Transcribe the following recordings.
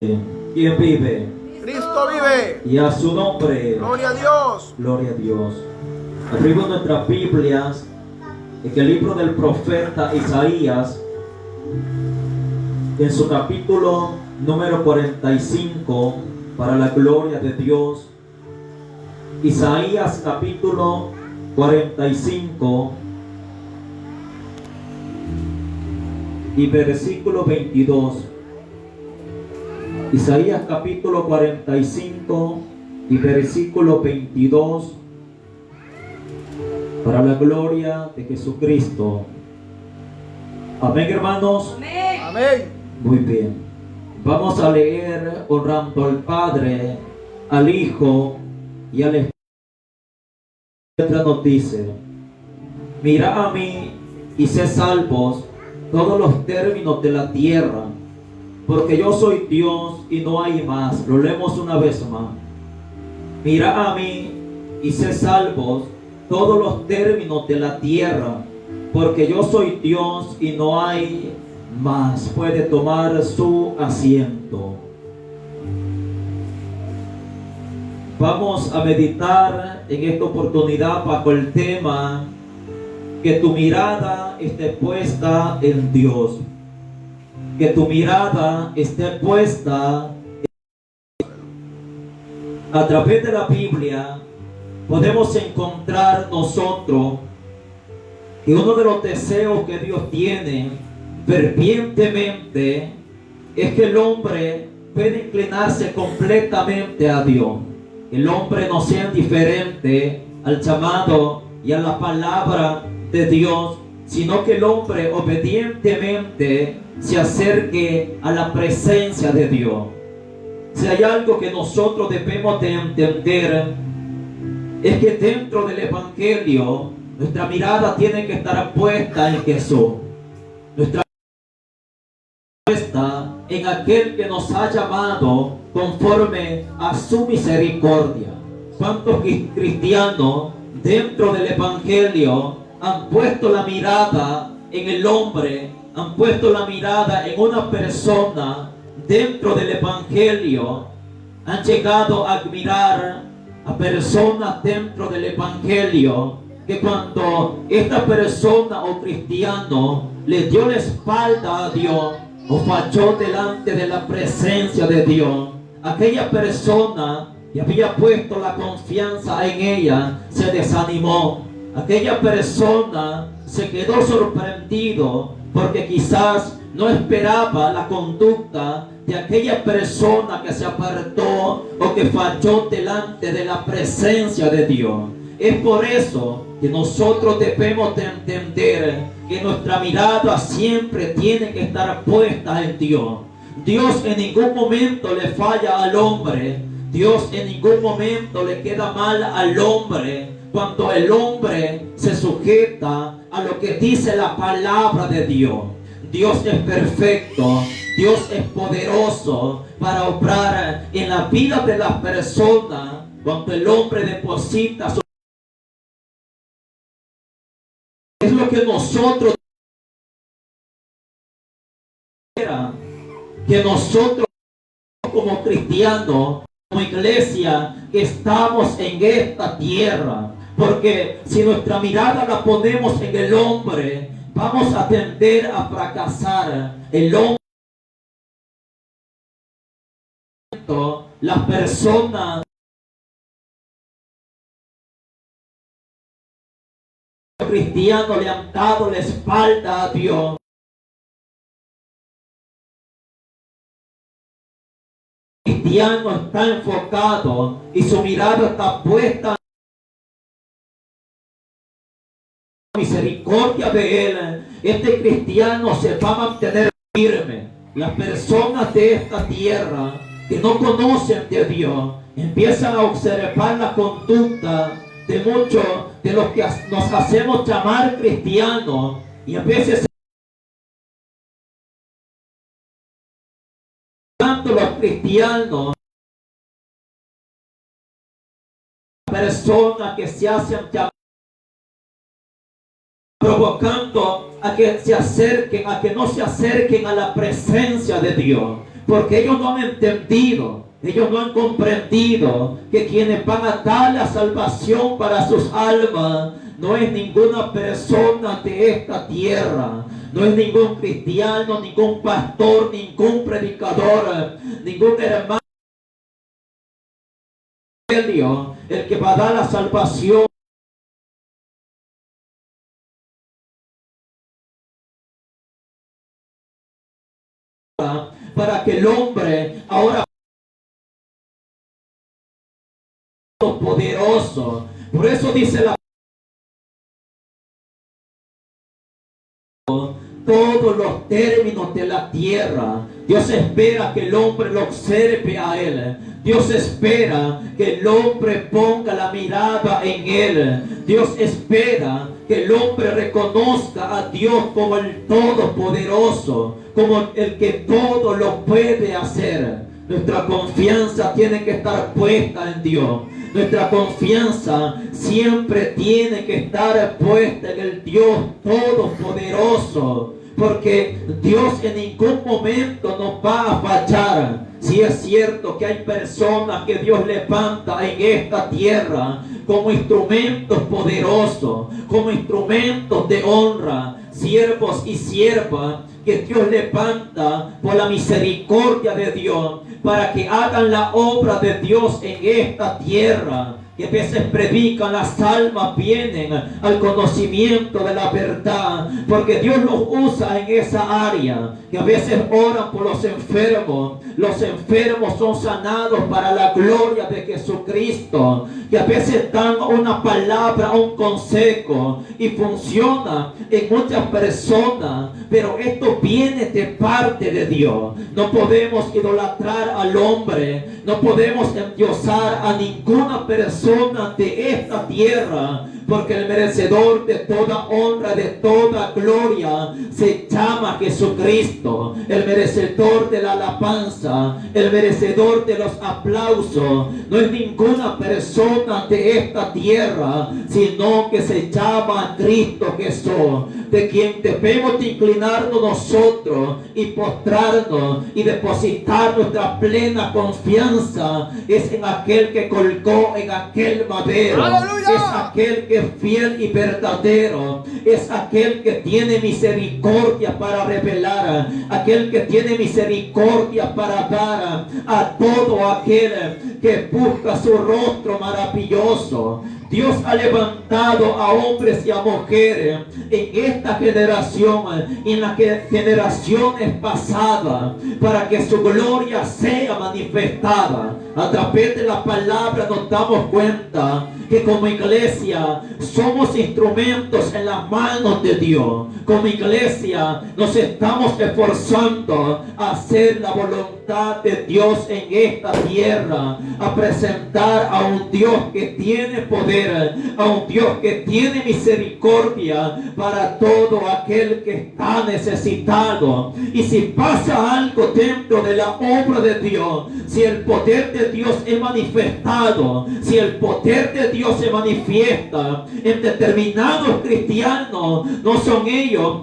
¿Quién vive? Cristo vive. Y a su nombre. Gloria a Dios. Gloria a Dios. Abrimos nuestras Biblias en el libro del profeta Isaías, en su capítulo número 45, para la gloria de Dios. Isaías capítulo 45 y versículo 22. Isaías capítulo 45 y versículo 22, para la gloria de Jesucristo. Amén, hermanos. Amén. Muy bien. Vamos a leer honrando al Padre, al Hijo y al Espíritu. Nos dice: mira a mí y sé salvos todos los términos de la tierra, porque yo soy Dios y no hay más. Lo leemos una vez más. Mira a mí y sé salvos todos los términos de la tierra, porque yo soy Dios y no hay más. Puede tomar su asiento. Vamos a meditar en esta oportunidad bajo el tema: que tu mirada esté puesta en Dios. Que tu mirada esté puesta a través de la Biblia. Podemos encontrar nosotros que uno de los deseos que Dios tiene fervientemente es que el hombre pueda inclinarse completamente a Dios. El hombre no sea indiferente al llamado y a la palabra de Dios, sino que el hombre obedientemente se acerque a la presencia de Dios. Si hay algo que nosotros debemos de entender, es que dentro del Evangelio nuestra mirada tiene que estar puesta en Jesús. Nuestra mirada puesta en aquel que nos ha llamado conforme a su misericordia. ¿Cuántos cristianos dentro del Evangelio han puesto la mirada en el hombre, han puesto la mirada en una persona dentro del Evangelio? Han llegado a admirar a personas dentro del Evangelio que cuando esta persona o cristiano le dio la espalda a Dios o falló delante de la presencia de Dios, aquella persona que había puesto la confianza en ella se desanimó. Aquella persona se quedó sorprendido porque quizás no esperaba la conducta de aquella persona que se apartó o que falló delante de la presencia de Dios. Es por eso que nosotros debemos de entender que nuestra mirada siempre tiene que estar puesta en Dios. Dios en ningún momento le falla al hombre. Dios en ningún momento le queda mal al hombre cuando el hombre se sujeta a lo que dice la palabra de Dios. Dios es perfecto, Dios es poderoso para obrar en la vida de las personas cuando el hombre deposita su... Es lo que nosotros como cristianos, como iglesia, estamos en esta tierra. Porque si nuestra mirada la ponemos en el hombre, vamos a tender a fracasar. El hombre, las personas cristianos le han dado la espalda a Dios. El cristiano está enfocado y su mirada está puesta misericordia de Él. Este cristiano se va a mantener firme. Las personas de esta tierra que no conocen de Dios empiezan a observar la conducta de muchos de los que nos hacemos llamar cristianos, y a veces tanto los cristianos, personas que se hacen llamar, provocando a que se acerquen, a que no se acerquen a la presencia de Dios. porque ellos no han entendido, ellos no han comprendido que quienes van a dar la salvación para sus almas no es ninguna persona de esta tierra, no es ningún cristiano, ningún pastor, ningún predicador, ningún hermano, el que va a dar la salvación. Para que el hombre ahora poderoso. Por eso dice la todos los términos de la tierra. Dios espera que el hombre lo observe a él. Dios espera que el hombre ponga la mirada en él. Dios espera que el hombre reconozca a Dios como el Todopoderoso, como el que todo lo puede hacer. Nuestra confianza tiene que estar puesta en Dios. Nuestra confianza siempre tiene que estar puesta en el Dios Todopoderoso, porque Dios en ningún momento nos va a fallar. Si es cierto que hay personas que Dios levanta en esta tierra como instrumentos poderosos, como instrumentos de honra, siervos y siervas que Dios levanta por la misericordia de Dios para que hagan la obra de Dios en esta tierra, que a veces predican, las almas vienen al conocimiento de la verdad, porque Dios los usa en esa área, que a veces oran por los enfermos son sanados para la gloria de Jesucristo, que a veces dan una palabra, un consejo y funciona en muchas personas, pero esto viene de parte de Dios. No podemos idolatrar al hombre, no podemos endiosar a ninguna persona de esta tierra, porque el merecedor de toda honra, de toda gloria, se llama Jesucristo. El merecedor de la alabanza, el merecedor de los aplausos, no es ninguna persona de esta tierra, sino que se llama Cristo Jesús, de quien debemos de inclinarnos nosotros y postrarnos y depositar nuestra plena confianza. Es en aquel que colgó en aquel madero. ¡Aleluya! Es aquel que es fiel y verdadero, es aquel que tiene misericordia para revelar, aquel que tiene misericordia para dar a todo aquel que busca su rostro maravilloso. Dios ha levantado a hombres y a mujeres en esta generación y en las generaciones pasadas para que su gloria sea manifestada. A través de la palabra nos damos cuenta que como iglesia somos instrumentos en las manos de Dios. Como iglesia nos estamos esforzando a hacer la voluntad de Dios en esta tierra, a presentar a un Dios que tiene poder, a un Dios que tiene misericordia para todo aquel que está necesitado. Y si pasa algo dentro de la obra de Dios, si el poder de Dios es manifestado, si el poder de Dios se manifiesta en determinados cristianos, no son ellos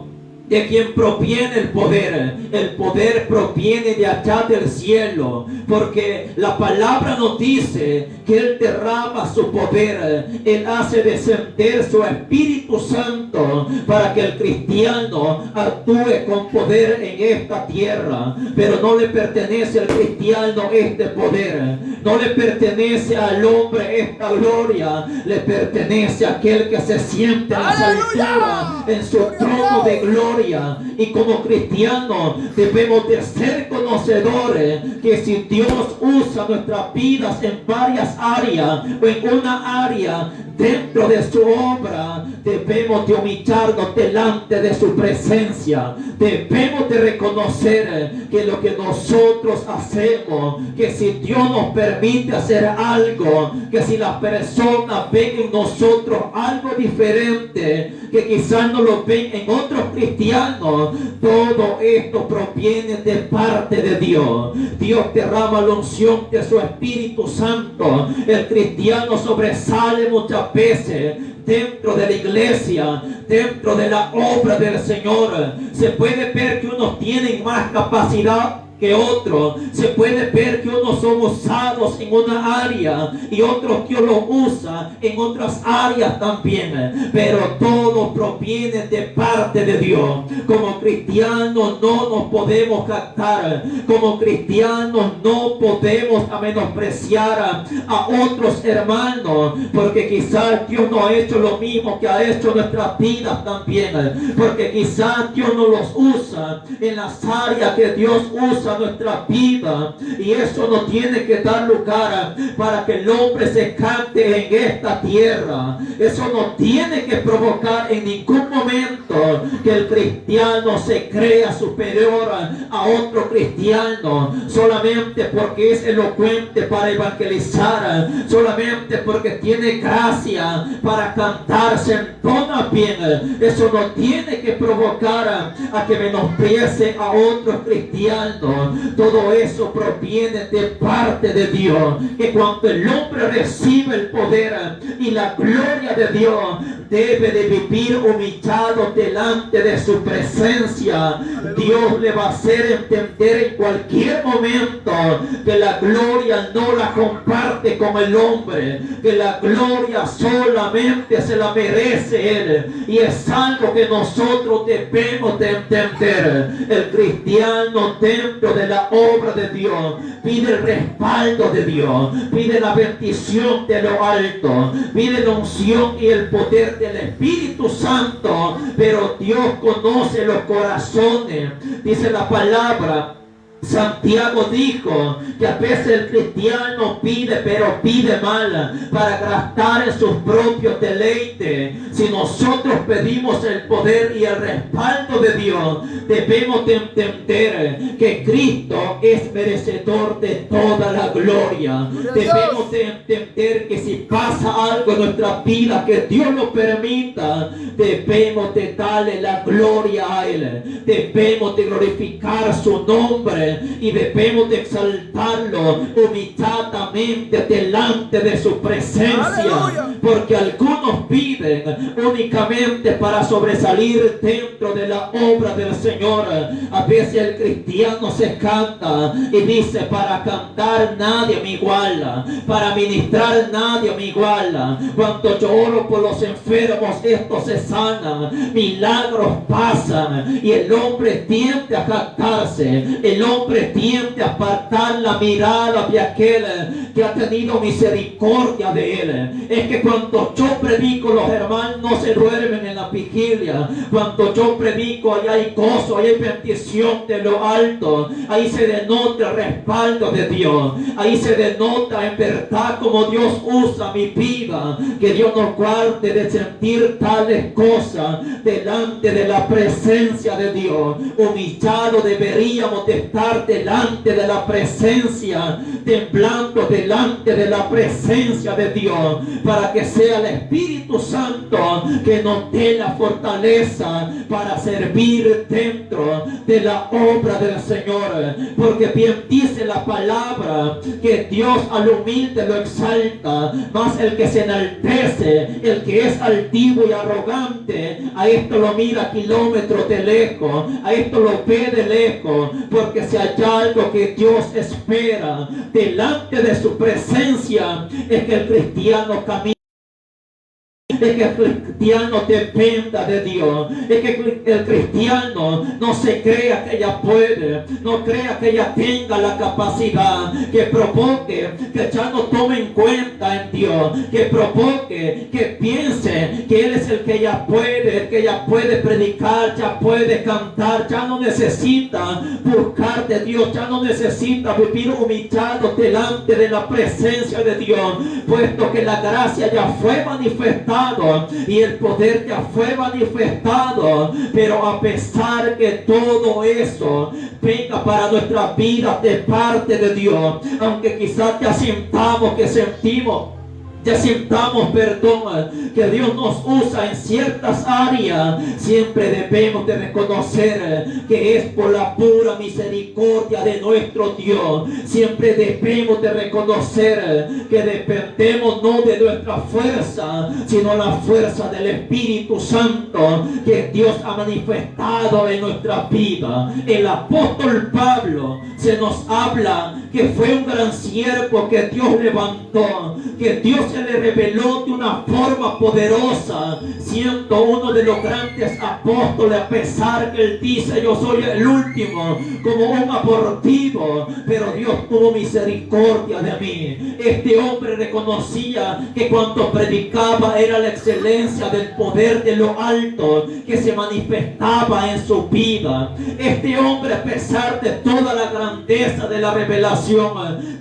de quien proviene el poder proviene de allá del cielo, porque la palabra nos dice que Él derrama su poder, Él hace descender su Espíritu Santo para que el cristiano actúe con poder en esta tierra. Pero no le pertenece al cristiano este poder, no le pertenece al hombre esta gloria, le pertenece a aquel que se siente en las alturas en su trono de gloria. Y como cristianos debemos de ser conocedores que si Dios usa nuestras vidas en varias áreas o en una área dentro de su obra, debemos de humillarnos delante de su presencia. Debemos de reconocer que lo que nosotros hacemos, que si Dios nos permite hacer algo, que si las personas ven en nosotros algo diferente, que quizás no lo ven en otros cristianos, todo esto proviene de parte de Dios. Dios derrama la unción de su Espíritu Santo. El cristiano sobresale muchas veces dentro de la iglesia, dentro de la obra del Señor. Se puede ver que unos tienen más capacidad que otro. Se puede ver que unos son usados en una área y otros Dios los usa en otras áreas también, pero todo proviene de parte de Dios. Como cristianos no nos podemos jactar, como cristianos no podemos menospreciar a otros hermanos, porque quizás Dios no ha hecho lo mismo que ha hecho en nuestras vidas también, porque quizás Dios no los usa en las áreas que Dios usa nuestra vida, y eso no tiene que dar lugar para que el hombre se cante en esta tierra. Eso no tiene que provocar en ningún momento que el cristiano se crea superior a otro cristiano solamente porque es elocuente para evangelizar, solamente porque tiene gracia para cantar, se entona bien. Eso no tiene que provocar a que menosprecie a otros cristianos. Todo eso proviene de parte de Dios, que cuando el hombre recibe el poder y la gloria de Dios, debe de vivir humillado delante de su presencia. Dios le va a hacer entender en cualquier momento que la gloria no la comparte con el hombre, que la gloria solamente se la merece Él, y es algo que nosotros debemos de entender. El cristiano dentro de la obra de Dios pide el respaldo de Dios, pide la bendición de lo alto, pide la unción y el poder del Espíritu Santo, pero Dios conoce los corazones. Dice la palabra, Santiago dijo que a veces el cristiano pide, pero pide mal para gastar en sus propios deleites. Si nosotros pedimos el poder y el respaldo de Dios, debemos de entender que Cristo es merecedor de toda la gloria. Debemos de entender que si pasa algo en nuestra vida, que Dios lo permita, debemos de darle la gloria a Él. Debemos de glorificar su nombre y debemos de exaltarlo humilladamente delante de su presencia. ¡Aleluya! Porque algunos piden únicamente para sobresalir dentro de la obra del Señor. A veces el cristiano se canta y dice: para cantar nadie me iguala, para ministrar nadie me iguala. Cuando yo oro por los enfermos, estos se sanan, milagros pasan, y el hombre tiende a jactarse, el hombre tiende a apartar la mirada de aquel que ha tenido misericordia de él. Es que cuando yo predico, los hermanos no se duermen en la vigilia. Cuando yo predico, ahí hay gozo, ahí hay bendición de lo alto. Ahí se denota el respaldo de Dios. Ahí se denota en verdad como Dios usa mi vida. Que Dios nos guarde de sentir tales cosas delante de la presencia de Dios. Humillado deberíamos de estar delante de la presencia, temblando delante de la presencia de Dios, para que sea el Espíritu Santo que nos dé la fortaleza para servir dentro de la obra del Señor. Porque bien dice la palabra que Dios al humilde lo exalta, mas el que se enaltece, el que es altivo y arrogante, a esto lo mira kilómetros de lejos, a esto lo ve de lejos. Porque si hay algo que Dios espera delante de su presencia, es que el cristiano camine, es que el cristiano dependa de Dios, es que el cristiano no se crea que ella puede, no crea que ella tenga la capacidad, que provoque que ya no tome en cuenta en Dios, que provoque que piense que Él es el que ella puede predicar, ya puede cantar, ya no necesita buscar de Dios, ya no necesita vivir humillado delante de la presencia de Dios, puesto que la gracia ya fue manifestada y el poder ya fue manifestado. Pero a pesar que todo eso venga para nuestras vidas de parte de Dios, aunque quizás ya sintamos que sentimos ya sintamos perdón, que Dios nos usa en ciertas áreas, siempre debemos de reconocer que es por la pura misericordia de nuestro Dios. Siempre debemos de reconocer que dependemos no de nuestra fuerza, sino la fuerza del Espíritu Santo que Dios ha manifestado en nuestra vida. El apóstol Pablo se nos habla que fue un gran siervo que Dios levantó, que Dios se le reveló de una forma poderosa, siendo uno de los grandes apóstoles, a pesar que él dice: yo soy el último, como un abortivo, pero Dios tuvo misericordia de mí. Este hombre reconocía que cuando predicaba era la excelencia del poder de lo alto que se manifestaba en su vida. Este hombre, a pesar de toda la grandeza de la revelación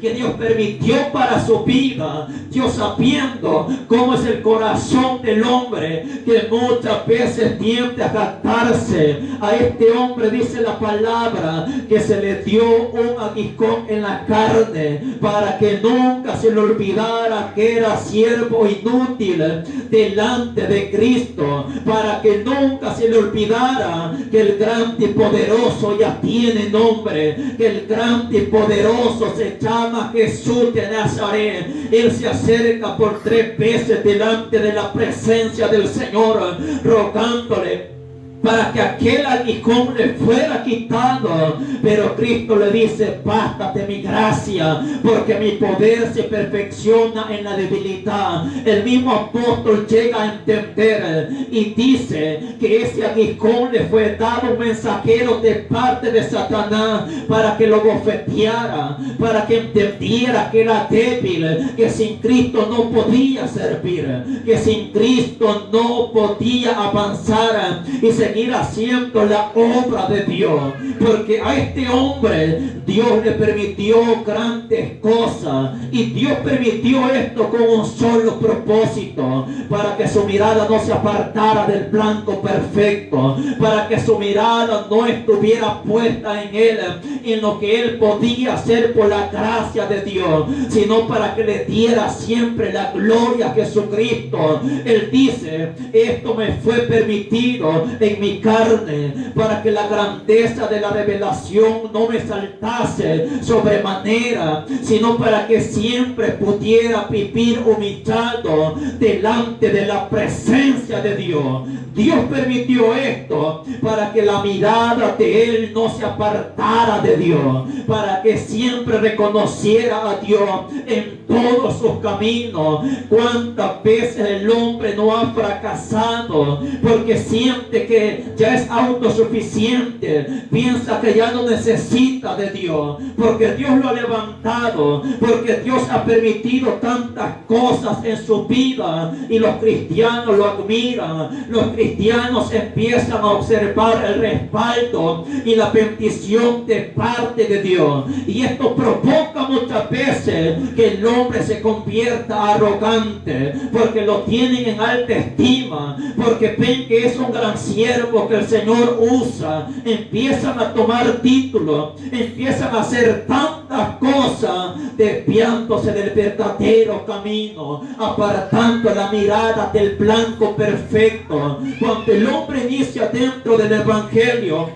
que Dios permitió para su vida, Dios sabiendo cómo es el corazón del hombre, que muchas veces tiende a jactarse, a este hombre dice la palabra que se le dio un aguijón en la carne para que nunca se le olvidara que era siervo inútil delante de Cristo, para que nunca se le olvidara que el grande y poderoso ya tiene nombre, que el grande y poderoso se llama Jesús de Nazaret. Él se acerca por 3 veces delante de la presencia del Señor, rogándole para que aquel aguijón le fuera quitado, pero Cristo le dice: bástate mi gracia, porque mi poder se perfecciona en la debilidad. El mismo apóstol llega a entender y dice que ese aguijón le fue dado un mensajero de parte de Satanás para que lo bofeteara, para que entendiera que era débil, que sin Cristo no podía servir, que sin Cristo no podía avanzar y seguir haciendo la obra de Dios, porque a este hombre Dios le permitió grandes cosas, y Dios permitió esto con un solo propósito: para que su mirada no se apartara del blanco perfecto, para que su mirada no estuviera puesta en él, en lo que él podía hacer por la gracia de Dios, sino para que le diera siempre la gloria a Jesucristo. Él dice: esto me fue permitido en mi carne, para que la grandeza de la revelación no me saltase sobremanera, sino para que siempre pudiera vivir humillado delante de la presencia de Dios. Dios permitió esto para que la mirada de él no se apartara de Dios, para que siempre reconociera a Dios en todos sus caminos. Cuántas veces el hombre no ha fracasado porque siente que ya es autosuficiente, piensa que ya no necesita de Dios, porque Dios lo ha levantado, porque Dios ha permitido tantas cosas en su vida, y los cristianos lo admiran. Los cristianos empiezan a observar el respaldo y la bendición de parte de Dios, y esto provoca muchas veces que el hombre se convierta arrogante, porque lo tienen en alta estima, porque ven que es un gran siervo que el Señor usa. Empiezan a tomar títulos, empiezan a hacer tantas cosas, desviándose del verdadero camino, apartando la mirada del blanco perfecto. Cuando el hombre inicia dentro del evangelio,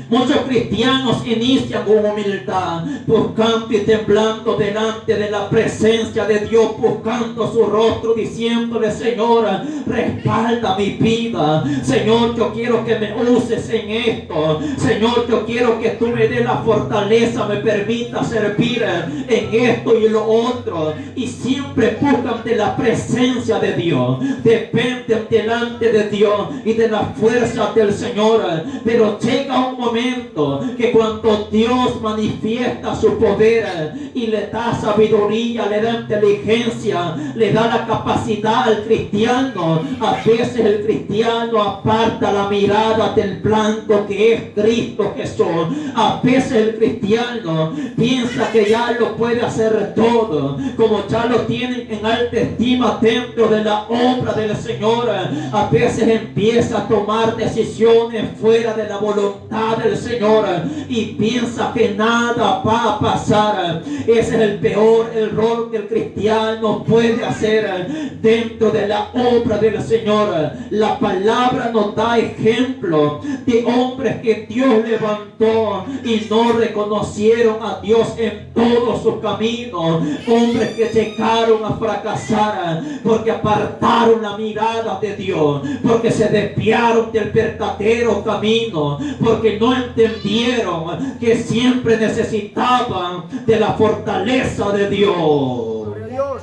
muchos cristianos inician con humildad, buscando y temblando delante de la presencia de Dios, buscando su rostro, diciéndole: Señor, respalda mi vida. Señor, yo quiero que me uses en esto. Señor, yo quiero que tú me des la fortaleza, me permita servir en esto y lo otro. Y siempre buscan de la presencia de Dios, dependen delante de Dios y de la fuerza del Señor. Pero llega un momento que cuando Dios manifiesta su poder y le da sabiduría, le da inteligencia, le da la capacidad al cristiano, a veces el cristiano aparta la mirada del blanco que es Cristo Jesús. A veces el cristiano piensa que ya lo puede hacer todo, como ya lo tienen en alta estima dentro de la obra del Señor. A veces empieza a tomar decisiones fuera de la voluntad voluntad del Señor y piensa que nada va a pasar. Ese es el peor error que el cristiano puede hacer dentro de la obra del Señor. La palabra nos da ejemplo de hombres que Dios levantó y no reconocieron a Dios en todo su camino. Hombres que llegaron a fracasar porque apartaron la mirada de Dios, porque se desviaron del verdadero camino, porque no entendieron que siempre necesitaban de la fortaleza de Dios. Gloria a Dios.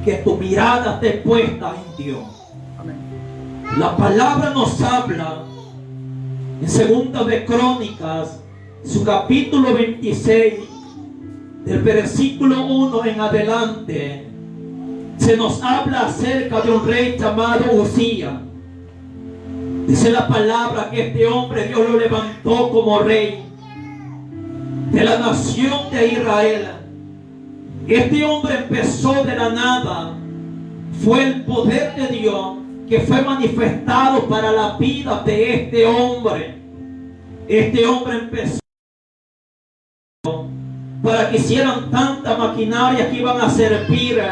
Que tu mirada esté puesta en Dios. Amén. La palabra nos habla en Segunda de Crónicas, su capítulo 26, del versículo 1 en adelante. Se nos habla acerca de un rey llamado Uzías. Dice la palabra que este hombre Dios lo levantó como rey de la nación de Israel. Este hombre empezó de la nada. Fue el poder de Dios que fue manifestado para la vida de este hombre. Este hombre empezó para que hicieran tanta maquinaria que iban a servir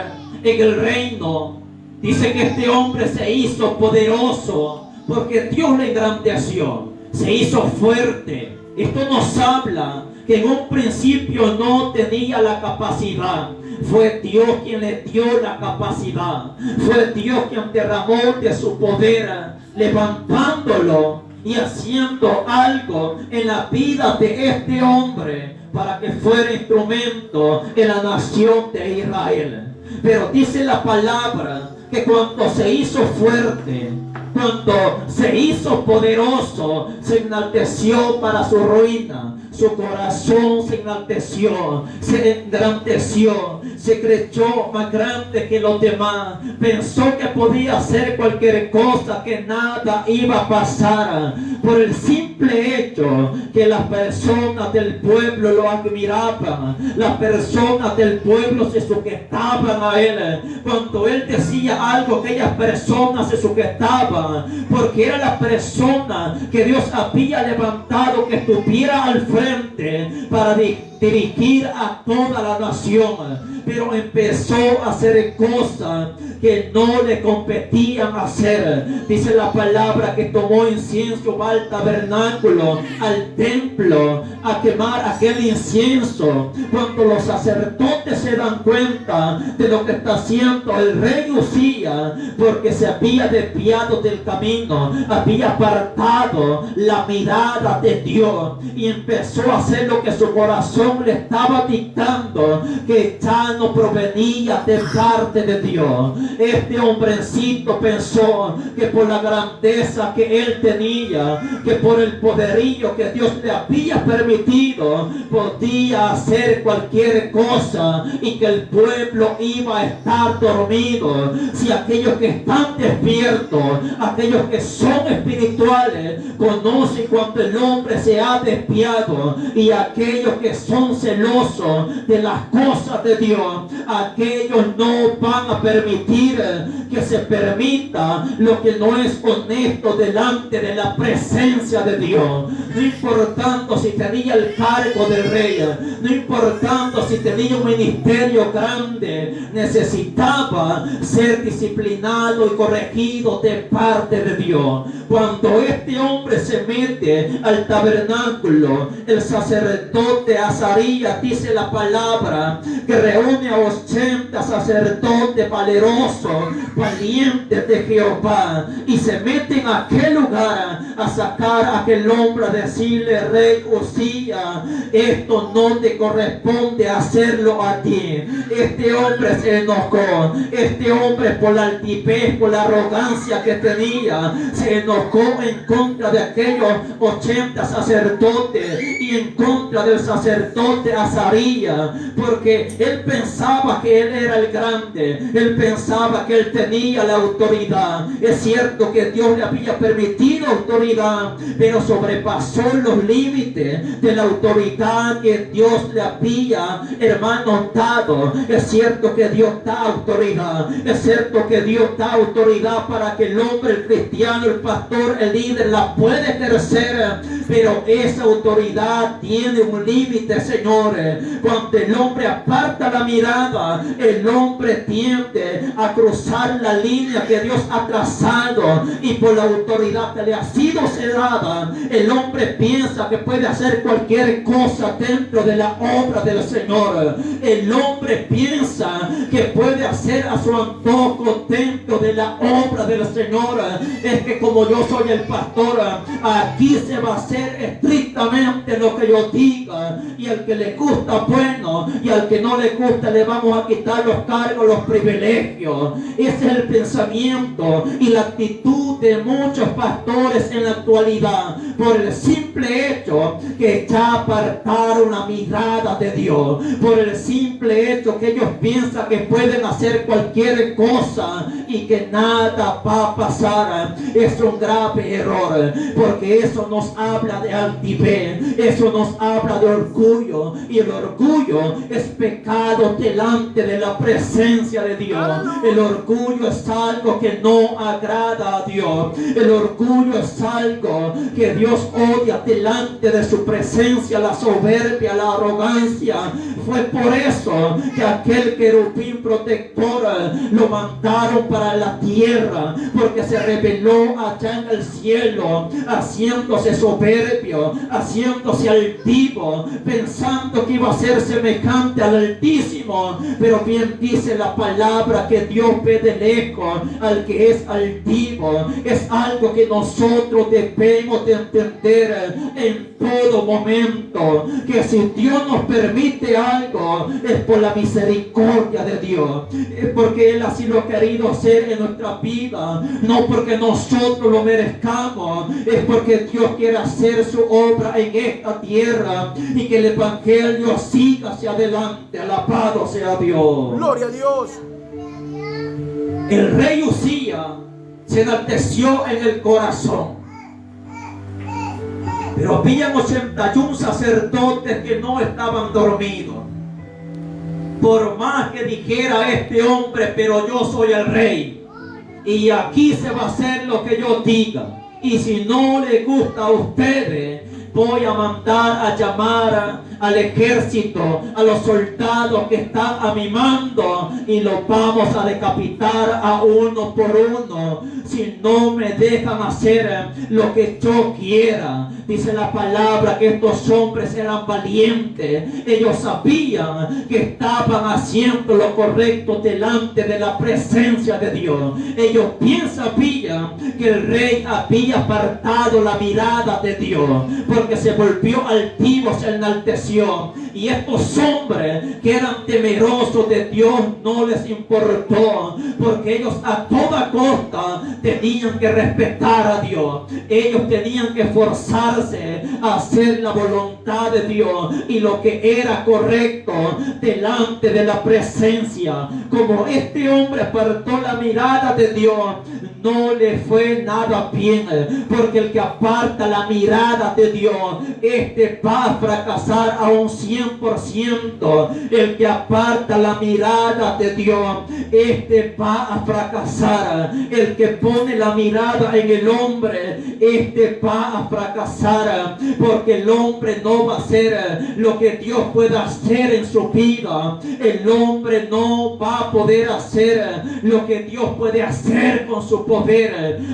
en el reino. Dice que este hombre se hizo poderoso porque Dios le engrandeció, se hizo fuerte. Esto nos habla que en un principio no tenía la capacidad. Fue Dios quien le dio la capacidad. Fue Dios quien derramó de su poder, levantándolo y haciendo algo en la vida de este hombre para que fuera instrumento en la nación de Israel. Pero dice la palabra que cuando se hizo fuerte, cuando se hizo poderoso, se enalteció para su ruina. Su corazón se enalteció, se engrandeció, se creyó más grande que los demás. Pensó que podía hacer cualquier cosa, que nada iba a pasar. Por el simple hecho que las personas del pueblo lo admiraban, las personas del pueblo se sujetaban a él. Cuando él decía algo, aquellas personas se sujetaban, porque era la persona que Dios había levantado que estuviera al frente para dirigir a toda la nación. Pero empezó a hacer cosas que no le competían hacer. Dice la palabra que tomó incienso, va al tabernáculo, al templo, a quemar aquel incienso. Cuando los sacerdotes se dan cuenta de lo que está haciendo el rey Uzías, porque se había desviado del camino, había apartado la mirada de Dios y empezó a hacer lo que su corazón le estaba dictando, que ya no provenía de parte de Dios. Este hombrecito pensó que por la grandeza que él tenía, que por el poderío que Dios le había permitido, podía hacer cualquier cosa y que el pueblo iba a estar dormido. Si aquellos que están despiertos, aquellos que son espirituales, conocen cuando el hombre se ha desviado, y aquellos que son celosos de las cosas de Dios, aquellos no van a permitir que se permita lo que no es honesto delante de la presencia de Dios. No importando si tenía el cargo de rey, no importando si tenía un ministerio grande, necesitaba ser disciplinado y corregido de parte de Dios. Cuando este hombre se mete al tabernáculo, el sacerdote Azarías, dice la palabra, que reúne a 80 sacerdotes valerosos, valientes de Jehová, y se meten a aquel lugar a sacar a aquel hombre, a decirle: rey Uzías, esto no te corresponde hacerlo a ti. Este hombre se enojó. Este hombre, por la altivez, por la arrogancia que tenía, se enojó en contra de aquellos 80 sacerdotes y en contra del sacerdote sacerdote Azarías, porque él pensaba que él era el grande, él pensaba que él tenía la autoridad. Es cierto que Dios le había permitido autoridad, pero sobrepasó los límites de la autoridad que Dios le había, hermano, dado. Es cierto que Dios da autoridad, es cierto que Dios da autoridad para que el hombre, el cristiano, el pastor, el líder la puede ejercer, pero esa autoridad tiene un límite, señores. Cuando el hombre aparta la mirada, el hombre tiende a cruzar la línea que Dios ha trazado, y por la autoridad que le ha sido dada, el hombre piensa que puede hacer cualquier cosa dentro de la obra del Señor. El hombre piensa que puede hacer a su antojo dentro de la obra del Señor. Es que como yo soy el pastor, aquí se va a hacer estrictamente lo que yo diga, y al que le gusta, bueno, y al que no le gusta, le vamos a quitar los cargos, los privilegios. Ese es el pensamiento y la actitud de muchos pastores en la actualidad, por el simple hecho que ya apartaron la mirada de Dios, por el simple hecho que ellos piensan que pueden hacer cualquier cosa y que nada va a pasar. Es un grave error, porque eso nos habla de altivez, eso nos habla de orgullo, y el orgullo es pecado delante de la presencia de Dios. El orgullo es algo que no agrada a Dios. El orgullo es algo que Dios odia delante de su presencia, la soberbia, la arrogancia. Fue por eso que aquel querubín protector lo mandaron para la tierra, porque se rebeló allá en el cielo, haciéndose soberbio, haciéndose altivo, pensando que iba a ser semejante al Altísimo. Pero bien dice la palabra que Dios ve de lejos al que es altivo. Es algo que nosotros debemos de entender en todo momento, que si Dios nos permite algo, es por la misericordia de Dios, es porque Él así lo ha querido hacer en nuestra vida, no porque nosotros lo merezcamos. Es porque Dios quiere hacer su obra en esta tierra y que el evangelio siga hacia adelante. Alabado sea Dios. Gloria a Dios. El rey Uzías se enalteció en el corazón, pero habían 81 sacerdotes que no estaban dormidos. Por más que dijera este hombre, pero yo soy el rey, y aquí se va a hacer lo que yo diga, y si no le gusta a ustedes, voy a mandar a llamar al ejército, a los soldados que están a mi mando, y los vamos a decapitar a uno por uno si no me dejan hacer lo que yo quiera. Dice la palabra que estos hombres eran valientes. Ellos sabían que estaban haciendo lo correcto delante de la presencia de Dios. Ellos bien sabían que el rey había apartado la mirada de Dios, porque se volvió altivo, se enalteció. Y estos hombres que eran temerosos de Dios no les importó, porque ellos a toda costa tenían que respetar a Dios. Ellos tenían que esforzarse a hacer la voluntad de Dios y lo que era correcto delante de la presencia. Como este hombre apartó la mirada de Dios, no le fue nada bien, porque el que aparta la mirada de Dios, este va a fracasar a un 100%. El que aparta la mirada de Dios, este va a fracasar. El que pone la mirada en el hombre, este va a fracasar, porque el hombre no va a hacer lo que Dios pueda hacer en su vida. El hombre no va a poder hacer lo que Dios puede hacer con su poder.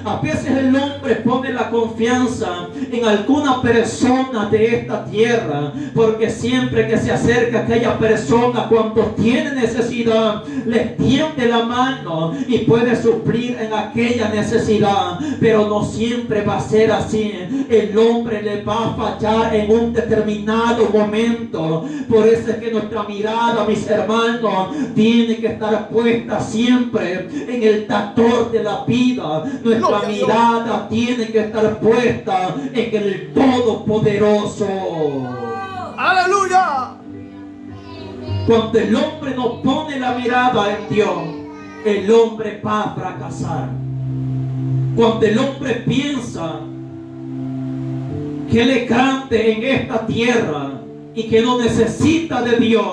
A veces el hombre pone la confianza en alguna persona de esta tierra, porque siempre que se acerca a aquella persona cuando tiene necesidad, le tiende la mano y puede suplir en aquella necesidad. Pero no siempre va a ser así. El hombre le va a fallar en un determinado momento. Por eso es que nuestra mirada, mis hermanos, tiene que estar puesta siempre en el dador de la vida. Nuestra mirada tiene que estar puesta en el Todopoderoso. ¡Aleluya! Cuando el hombre no pone la mirada en Dios, el hombre va a fracasar. Cuando el hombre piensa que Él es grande en esta tierra y que no necesita de Dios,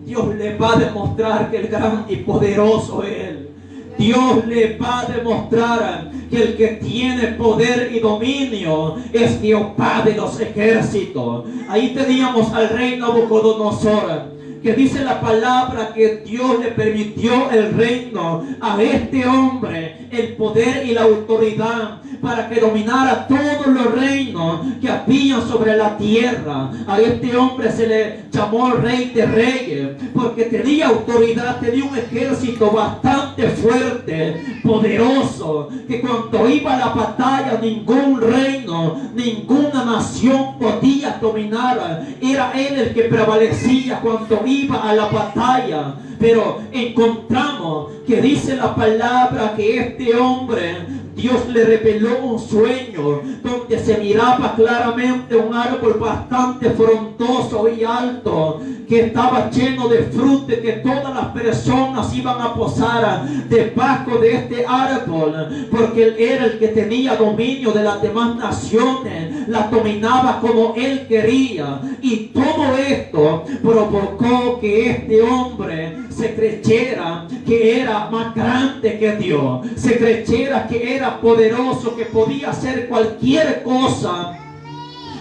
Dios le va a demostrar que el grande y poderoso es Él. Dios le va a demostrar que el que tiene poder y dominio es Jehová de los ejércitos. Ahí teníamos al rey Nabucodonosor, que dice la palabra que Dios le permitió el reino a este hombre, el poder y la autoridad, para que dominara todos los reinos que habían sobre la tierra. A este hombre se le llamó rey de reyes, porque tenía autoridad, tenía un ejército bastante fuerte, poderoso, que cuando iba a la batalla ningún reino, ninguna nación podía dominar. Era él el que prevalecía cuando iba a la batalla. Pero encontramos que dice la palabra que este hombre, Dios le reveló un sueño donde se miraba claramente un árbol bastante frondoso y alto, que estaba lleno de fruto, y que todas las personas iban a posar debajo de este árbol, porque él era el que tenía dominio de las demás naciones, las dominaba como él quería. Y todo esto provocó que este hombre se creyera que era más grande que Dios, se creyera que era poderoso, que podía hacer cualquier cosa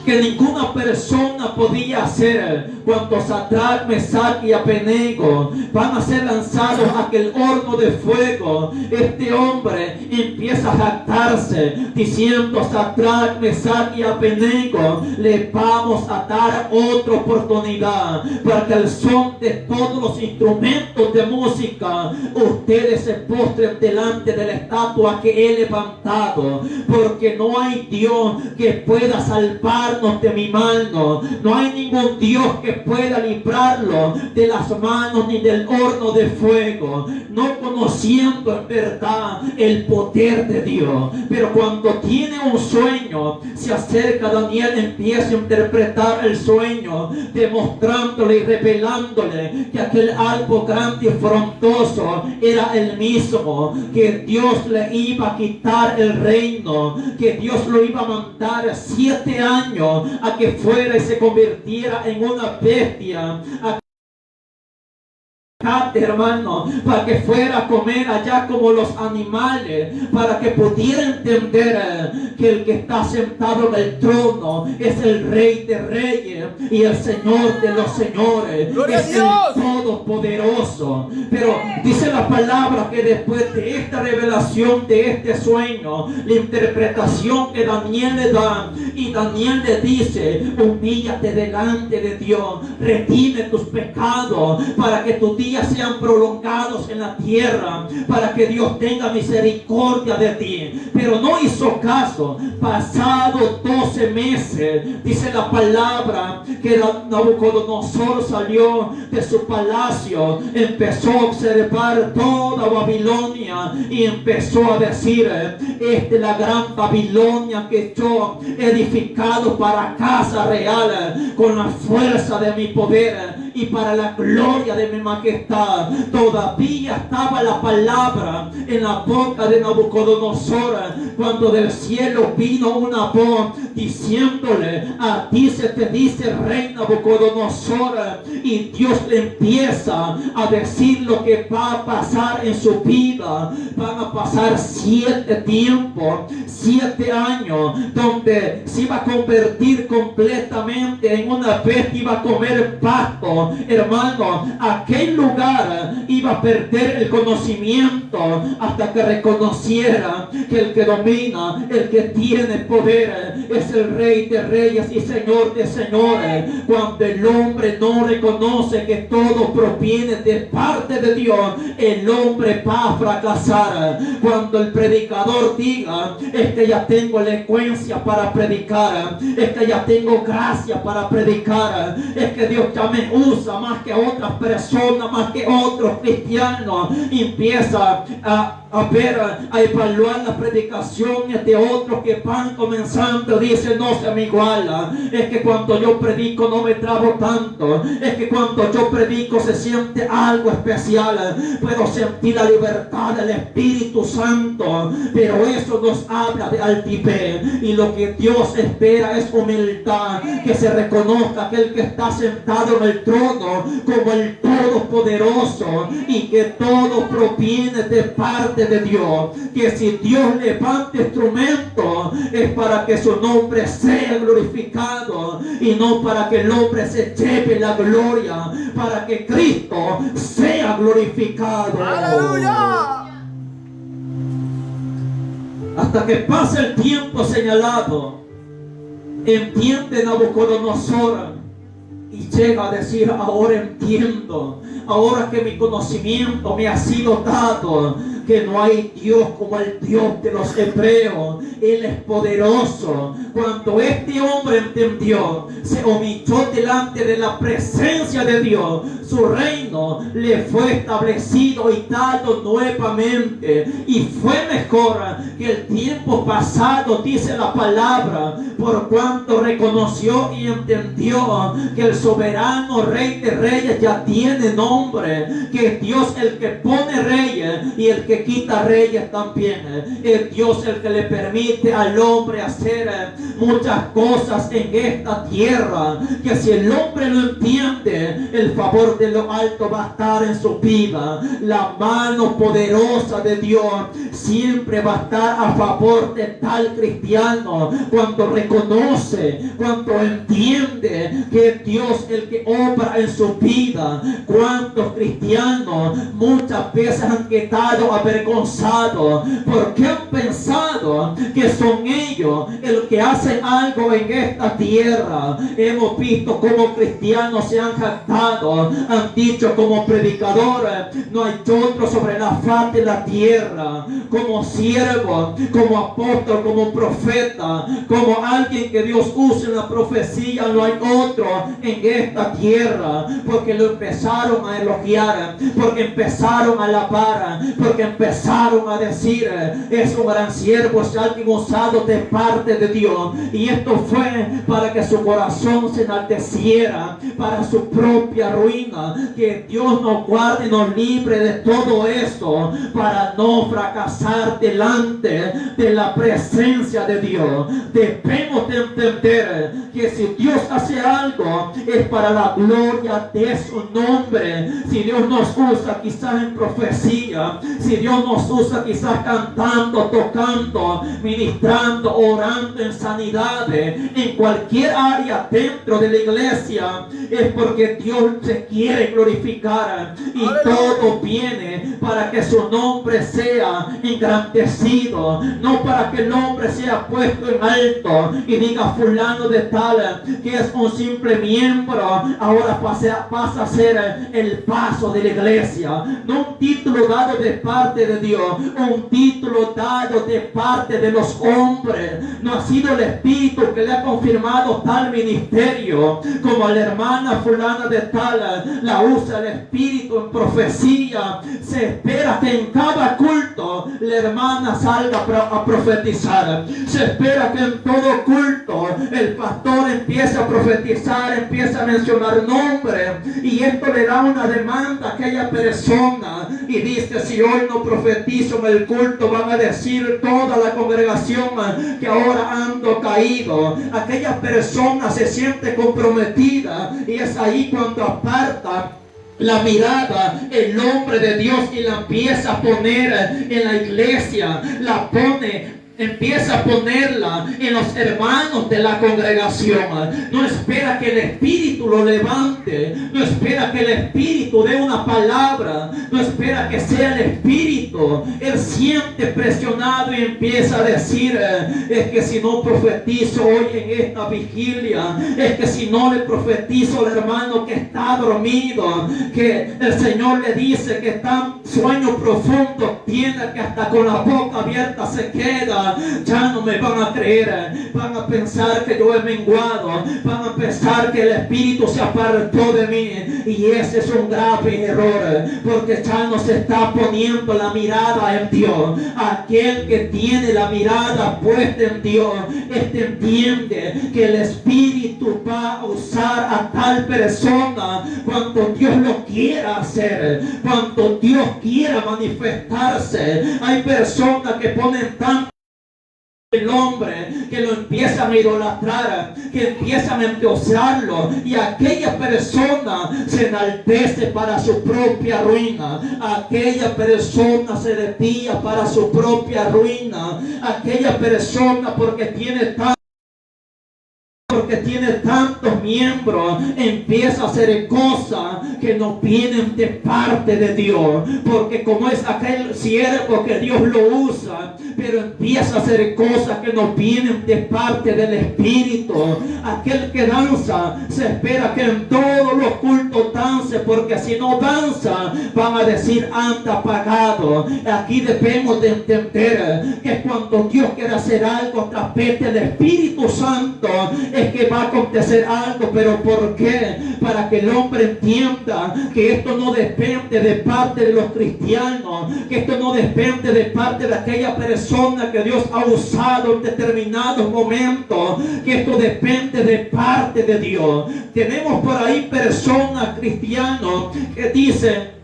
que ninguna persona podía hacer. Cuando Sadrach, Mesach y Abednego van a ser lanzados a aquel horno de fuego, este hombre empieza a jactarse diciendo: Sadrach, Mesach y Abednego, le vamos a dar otra oportunidad para que al son de todos los instrumentos de música ustedes se postren delante de la estatua que he levantado, porque no hay Dios que pueda salvarnos de mi mano, no hay ningún Dios que pueda librarlo de las manos ni del horno de fuego, no conociendo en verdad el poder de Dios. Pero cuando tiene un sueño, se acerca Daniel, empieza a interpretar el sueño, demostrándole y revelándole que aquel árbol grande y frondoso era el mismo, que Dios le iba a quitar el reino, que Dios lo iba a mandar 7 años a que fuera y se convirtiera en una bestia, hermano, para que fuera a comer allá como los animales, para que pudiera entender que el que está sentado en el trono es el Rey de Reyes y el Señor de los Señores. ¡Gloria es a Dios! el Todopoderoso. Pero dice la palabra que después de esta revelación, de este sueño, la interpretación que Daniel le da, y Daniel le dice: humíllate delante de Dios, redime tus pecados, para que tus días sean prolongados en la tierra, para que Dios tenga misericordia de ti. Pero no hizo caso. Pasado 12 meses, dice la palabra que Nabucodonosor salió de su palacio, empezó a observar toda Babilonia y empezó a decir: esta es la gran Babilonia que yo he edificado para casa real, con la fuerza de mi poder y para la gloria de mi majestad. Todavía estaba la palabra en la boca de Nabucodonosor, cuando del cielo vino una voz diciéndole: a ti se te dice, rey Nabucodonosor. Y Dios le empieza a decir lo que va a pasar en su vida. Van a pasar 7 tiempos, 7 años, donde se iba a convertir completamente en una bestia, iba a comer pasto. Hermano, aquel lugar iba a perder el conocimiento hasta que reconociera que el que domina, el que tiene poder, es el Rey de Reyes y Señor de Señores. Cuando el hombre no reconoce que todo proviene de parte de Dios, el hombre va a fracasar. Cuando el predicador diga: es que ya tengo elocuencia para predicar, es que ya tengo gracia para predicar, es que Dios ya me usa más que otras personas, más que otros cristianos, empieza a a ver, a evaluar las predicaciones de otros que van comenzando. Dice, no se me iguala. Es que cuando yo predico no me trabo tanto. Es que cuando yo predico se siente algo especial. Puedo sentir la libertad del Espíritu Santo. Pero eso nos habla de altivez. Y lo que Dios espera es humildad. Que se reconozca aquel que está sentado en el trono como el Todopoderoso. Y que todo proviene de parte de Dios, que si Dios levanta instrumentos es para que su nombre sea glorificado y no para que el hombre se lleve la gloria, para que Cristo sea glorificado. ¡Aleluya! Hasta que pase el tiempo señalado, entiende Nabucodonosor y llega a decir, ahora entiendo, ahora que mi conocimiento me ha sido dado, que no hay Dios como el Dios de los hebreos. Él es poderoso. Cuando este hombre entendió, se humilló delante de la presencia de Dios, su reino le fue establecido y dado nuevamente. Y fue mejor que el tiempo pasado, dice la palabra, por cuanto reconoció y entendió que el soberano Rey de Reyes ya tiene nombre, que es Dios el que pone reyes y el que quita reyes también. Es Dios el que le permite al hombre hacer muchas cosas en esta tierra, que si el hombre lo entiende, el favor de lo alto va a estar en su vida. La mano poderosa de Dios siempre va a estar a favor de tal cristiano cuando reconoce, cuando entiende que es Dios el que obra en su vida. ¿Cuántos cristianos muchas veces han quedado avergonzados porque han pensado que son ellos el que hacen algo en esta tierra? Hemos visto cómo cristianos se han jactado, han dicho como predicadores, no hay otro sobre la faz de la tierra, como siervo, como apóstol, como profeta, como alguien que Dios use en la profecía, no hay otro en esta tierra, porque lo empezaron a elogiar, porque empezaron a alabar, porque empezaron a decir, es un gran siervo, es alguien usado de parte de Dios. Y esto fue para que su corazón se enalteciera, para su propia ruina. Que Dios nos guarde y nos libre de todo eso, para no fracasar delante de la presencia de Dios. Debemos de entender que si Dios hace algo es para la gloria de su nombre. Si Dios nos usa quizás en profecía, si Dios nos usa quizás cantando, tocando, ministrando, orando en sanidades, en cualquier área dentro de la iglesia, es porque Dios se quiere glorificar, y todo viene para que su nombre sea engrandecido, no para que el nombre sea puesto en alto y diga fulano de tal, que es un simple miembro, ahora pasa a ser el paso de la iglesia. No un título dado de parte de Dios, un título dado de parte de los hombres. No ha sido el Espíritu que le ha confirmado tal ministerio, como a la hermana fulana de tal la usa el Espíritu en profecía. Se espera que en cada culto la hermana salga a profetizar. Se espera que en todo culto el pastor empiece a profetizar, empiece a mencionar nombres, y esto le da una demanda a aquella persona, y dice, si hoy no profetizo en el culto, van a decir toda la congregación que ahora ando caído. Aquella persona se siente comprometida, y es ahí cuando aparta la mirada el hombre de Dios y la empieza a poner en la iglesia, la pone, empieza a ponerla en los hermanos de la congregación. No espera que el Espíritu lo levante, no espera que el Espíritu dé una palabra, no espera que sea el Espíritu. Él siente presionado y empieza a decir, es que si no profetizo hoy en esta vigilia, es que si no le profetizo al hermano que está dormido, que el Señor le dice que está en sueño profundo, tiene, que hasta con la boca abierta se queda, ya no me van a creer, van a pensar que yo he menguado, van a pensar que el Espíritu se apartó de mí, y ese es un grave error, porque ya no se está poniendo la mirada en Dios. Aquel que tiene la mirada puesta en Dios, entiende que el Espíritu va a usar a tal persona cuando Dios lo quiera hacer, cuando Dios quiera manifestarse. Hay personas que ponen tanto el hombre, que lo empiezan a idolatrar, que empiezan a endiosarlo, y aquella persona se enaltece para su propia ruina, aquella persona se desvía para su propia ruina, aquella persona porque tiene tantos miembros, empieza a hacer cosas que no vienen de parte de Dios, porque como es aquel siervo que Dios lo usa, pero empieza a hacer cosas que no vienen de parte del Espíritu. Aquel que danza, se espera que en todos los cultos dance, porque si no danza, van a decir anda apagado. Aquí debemos de entender que cuando Dios quiere hacer algo a través del Espíritu Santo, es que va a acontecer algo. ¿Pero por qué? Para que el hombre entienda que esto no depende de parte de los cristianos, que esto no depende de parte de aquella persona que Dios ha usado en determinados momentos, que esto depende de parte de Dios. Tenemos por ahí personas cristianos que dicen: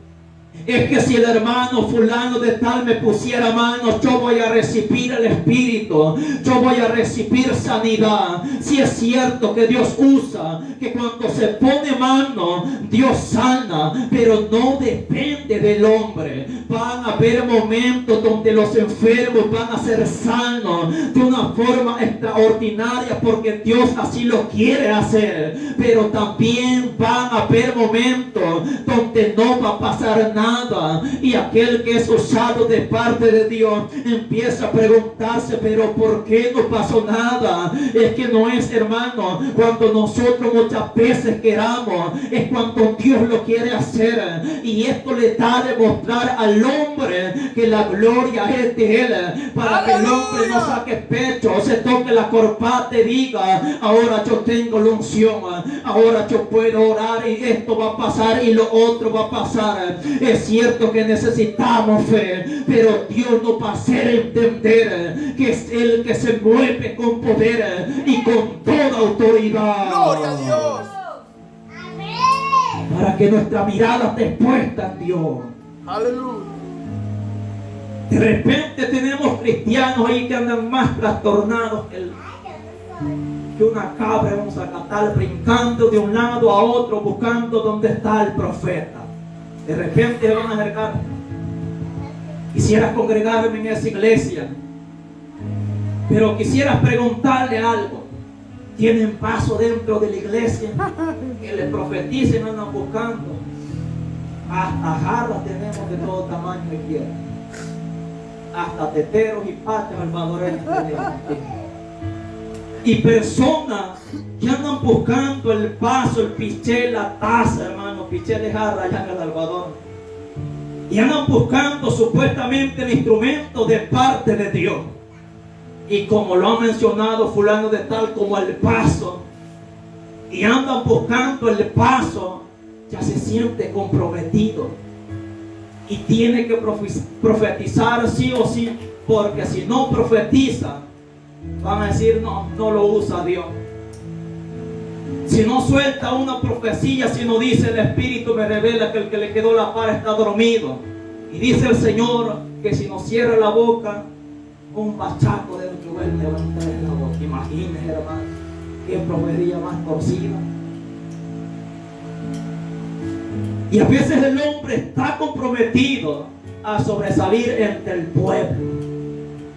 es que si el hermano fulano de tal me pusiera manos, yo voy a recibir el Espíritu, yo voy a recibir sanidad. Si es cierto que Dios usa, que cuando se pone mano, Dios sana, pero no depende del hombre. Van a haber momentos donde los enfermos van a ser sanos de una forma extraordinaria, porque Dios así lo quiere hacer. Pero también van a haber momentos donde no va a pasar nada, y aquel que es usado de parte de Dios empieza a preguntarse: pero ¿por qué no pasó nada? Es que no es, hermano, cuando nosotros muchas veces queramos, es cuando Dios lo quiere hacer, y esto le da a demostrar al hombre que la gloria es de Él, para que el hombre no saque pecho, se toque la corbata y diga: ahora yo tengo la unción, ahora yo puedo orar, y esto va a pasar y lo otro va a pasar. Es cierto que necesitamos fe, pero Dios nos va a hacer entender que es Él que se mueve con poder y con toda autoridad. ¡Gloria a Dios! Para que nuestra mirada esté puesta en Dios. ¡Aleluya! De repente tenemos cristianos ahí que andan más trastornados que una cabra, vamos a cantar, brincando de un lado a otro, buscando dónde está el profeta. De repente van a acercar: quisieras congregarme en esa iglesia, pero quisieras preguntarle algo. Tienen paso dentro de la iglesia que le profeticen, andan buscando. Hasta jarras tenemos de todo tamaño y quiera, hasta teteros y pachas salvadoreños tenemos. Y personas que andan buscando el vaso, el piché, la taza, hermano, piché de jarra allá en El Salvador, y andan buscando supuestamente el instrumento de parte de Dios, y como lo ha mencionado fulano de tal, como el vaso, y andan buscando el vaso, ya se siente comprometido y tiene que profetizar sí o sí, porque si no profetiza, van a decir: no lo usa Dios. Si no suelta una profecía, si no dice: el Espíritu me revela que el que le quedó la paz está dormido, y dice el Señor que si no cierra la boca, un bachaco de Joel levanta la boca. Imagínese, hermano, qué profecía más torcida. Y a veces el hombre está comprometido a sobresalir entre el pueblo.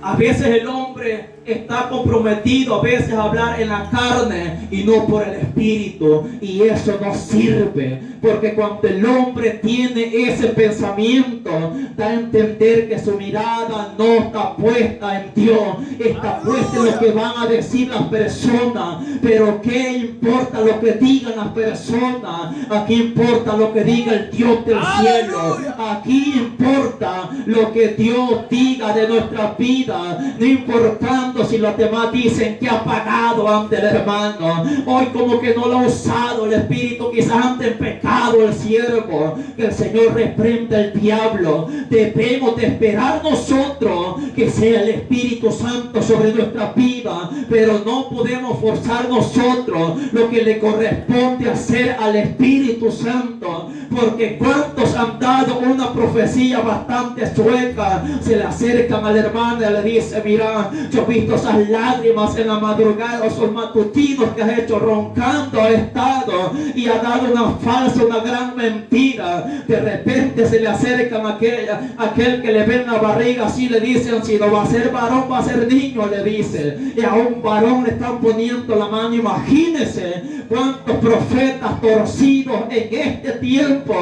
A veces el hombre está comprometido a veces a hablar en la carne y no por el espíritu, y eso no sirve, porque cuando el hombre tiene ese pensamiento, da a entender que su mirada no está puesta en Dios, está puesta en lo que van a decir las personas. Pero ¿qué importa lo que digan las personas? Aquí importa lo que diga el Dios del cielo. Aquí importa lo que Dios diga de nuestra vida, no importando si los demás dicen que ha pagado ante el hermano. Hoy como que no lo ha usado el Espíritu, quizás ante el pecado el siervo. Que el Señor reprenda el diablo. Debemos de esperar nosotros que sea el Espíritu Santo sobre nuestra vida, pero no podemos forzar nosotros lo que le corresponde hacer al Espíritu Santo, porque cuántos han dado una profecía bastante sueca, se le acercan a la hermana y le dicen: mira, yo he visto esas lágrimas en la madrugada, esos matutinos que has hecho, roncando ha estado, y ha dado una falsa, una gran mentira. De repente se le acercan a aquel que le ven la barriga, así le dicen: si no va a ser varón, va a ser niño, le dice, y a un varón le están poniendo la mano. Imagínense cuántos profetas torcidos en este tiempo,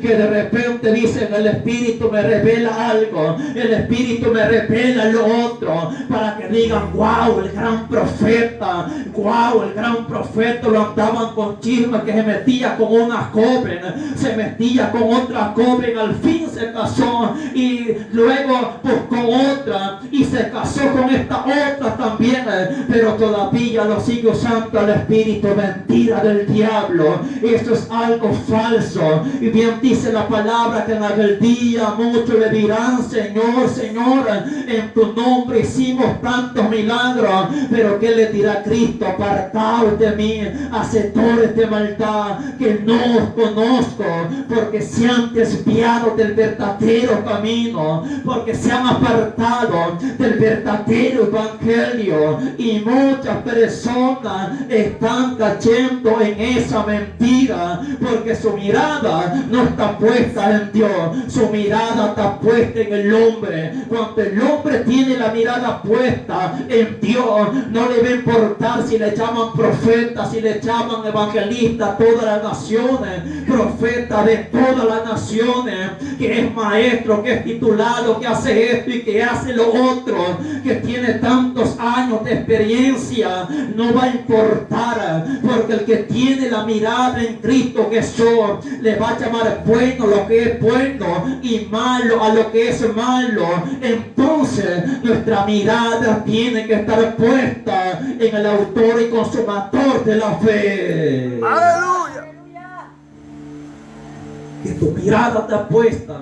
que de repente dicen: el Espíritu me revela algo, el Espíritu me revela lo otro, para que digan: wow, el gran profeta, wow, el gran profeta. Lo andaban con chismes, que se metía con una joven, se metía con otra joven, al fin se casó, y luego buscó otra y se casó con esta otra también, pero todavía lo sigue usando al Espíritu. Mentira del diablo, esto es algo falso. Y bien dice la palabra que en aquel día muchos le dirán: Señor, Señor, en tu nombre hicimos tantos milagros. Pero ¿qué le dirá Cristo? Apartaos de mí, hacedores de maldad, que no os conozco, porque se han desviado del verdadero camino, porque se han apartado del verdadero evangelio, y muchas personas están cayendo en esa mentira, porque su mirada no está puesta en Dios, su mirada está puesta en el hombre. Cuando el hombre tiene la mirada puesta en Dios, no le va a importar si le llaman profeta, si le llaman evangelista a todas las naciones, profeta de todas las naciones, que es maestro, que es titulado, que hace esto y que hace lo otro, que tiene tantos años de experiencia. No va a importar, porque el que tiene la mirada en Cristo Jesús le va a llamar bueno lo que es bueno y malo a lo que es malo. Entonces nuestra mirada tiene que estar puesta en el autor y consumador de la fe. Aleluya. Que tu mirada está puesta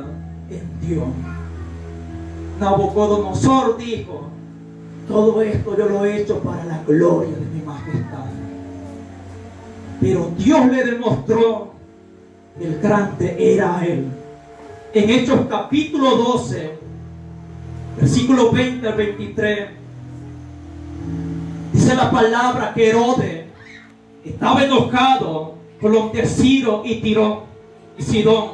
en Dios. Nabucodonosor dijo: todo esto yo lo he hecho para la gloria de mi majestad. Pero Dios le demostró que el grande era Él. En Hechos capítulo 12, versículo 20 al 23, dice la palabra que Herodes estaba enojado con los de Ciro y Tiro y Sidón.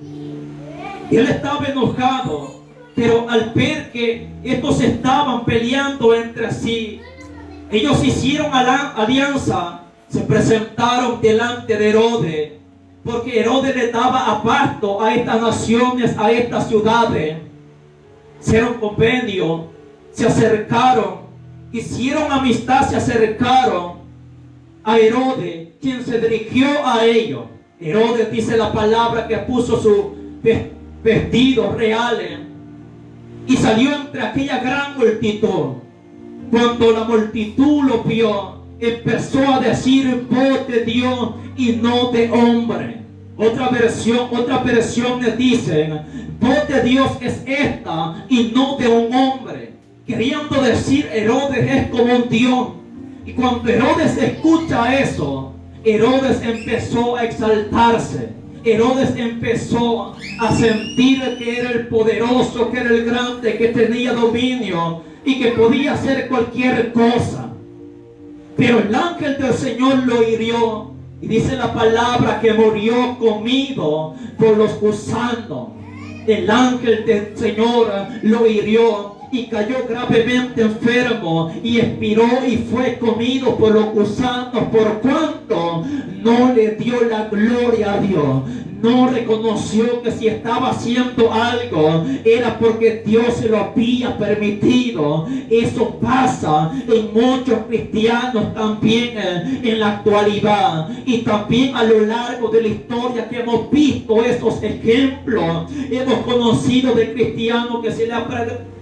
Y él estaba enojado, pero al ver que estos estaban peleando entre sí, ellos hicieron alianza, se presentaron delante de Herodes, porque Herodes le daba abasto a estas naciones, a estas ciudades. Hicieron convenio, se acercaron, hicieron amistad, se acercaron a Herodes, quien se dirigió a ellos. Herodes, dice la palabra, que puso sus vestidos reales y salió entre aquella gran multitud. Cuando la multitud lo vio, empezó a decir: voz de Dios y no de hombre. Otras versiones dicen: voz de Dios es esta y no de un hombre. Queriendo decir, Herodes es como un Dios. Y cuando Herodes escucha eso, Herodes empezó a exaltarse. Herodes empezó a sentir que era el poderoso, que era el grande, que tenía dominio y que podía hacer cualquier cosa. Pero el ángel del Señor lo hirió, y dice la palabra que murió comido por los gusanos. El ángel del Señor lo hirió, y cayó gravemente enfermo y expiró y fue comido por los gusanos, por cuanto no le dio la gloria a Dios. No reconoció que si estaba haciendo algo era porque Dios se lo había permitido. Eso pasa en muchos cristianos también en la actualidad, y también a lo largo de la historia que hemos visto esos ejemplos. Hemos conocido de cristianos que se le ha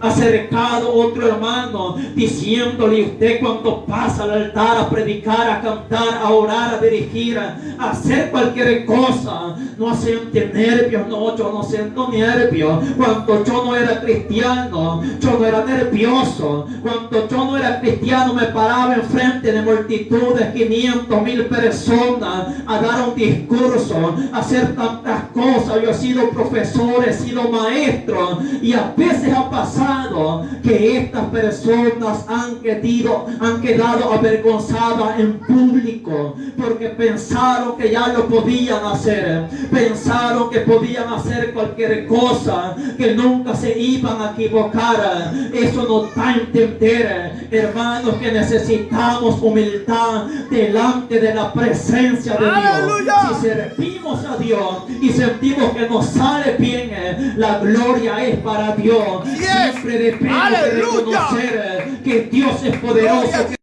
acercado otro hermano diciéndole: usted cuando pasa al altar a predicar, a cantar, a orar, a dirigir, a hacer cualquier cosa, no siente nervios. No, yo no siento nervios. Cuando yo no era cristiano, yo no era nervioso. Cuando yo no era cristiano, me paraba enfrente de multitudes, 500, 1000 personas, a dar un discurso, a hacer tantas cosas. Yo he sido profesor, he sido maestro, y a veces ha pasado que estas personas han quedado avergonzadas en público porque pensaron que ya lo podían hacer, pensaron que podían hacer cualquier cosa, que nunca se iban a equivocar. Eso nos da a entender, hermanos, que necesitamos humildad delante de la presencia de ¡Aleluya! Dios. Si servimos a Dios y sentimos que nos sale bien, la gloria es para Dios. Yes. Siempre debemos de ¡Aleluya! reconocer que Dios es poderoso, Gloria. que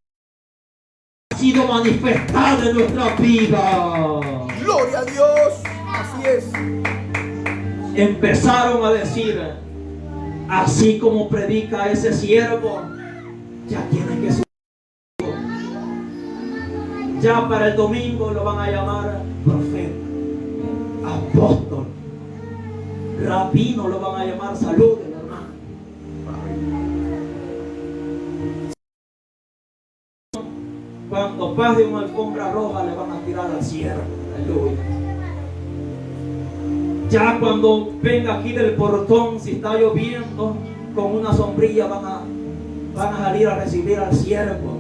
ha sido manifestado en nuestra vida. Gloria a Dios. Así es. Empezaron a decir: así como predica ese siervo, ya tiene que subir. Ya para el domingo lo van a llamar profeta, apóstol, rabino, lo van a llamar. Salud, hermano. Cuando pase una alfombra roja le van a tirar al siervo. Aleluya. Ya cuando venga aquí del portón, si está lloviendo, con una sombrilla van a salir a recibir al siervo.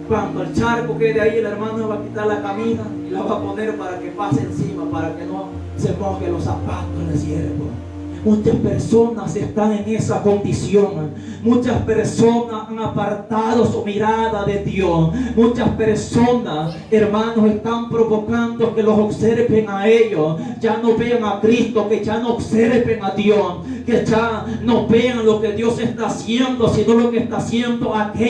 Cuando el charco quede ahí, el hermano va a quitar la camisa y la va a poner para que pase encima, para que no se moje los zapatos del siervo. Muchas personas están en esa condición. Muchas personas han apartado su mirada de Dios. Muchas personas, hermanos, están provocando que los observen a ellos. Ya no vean a Cristo, que ya no observen a Dios, que ya no vean lo que Dios está haciendo, sino lo que está haciendo aquel.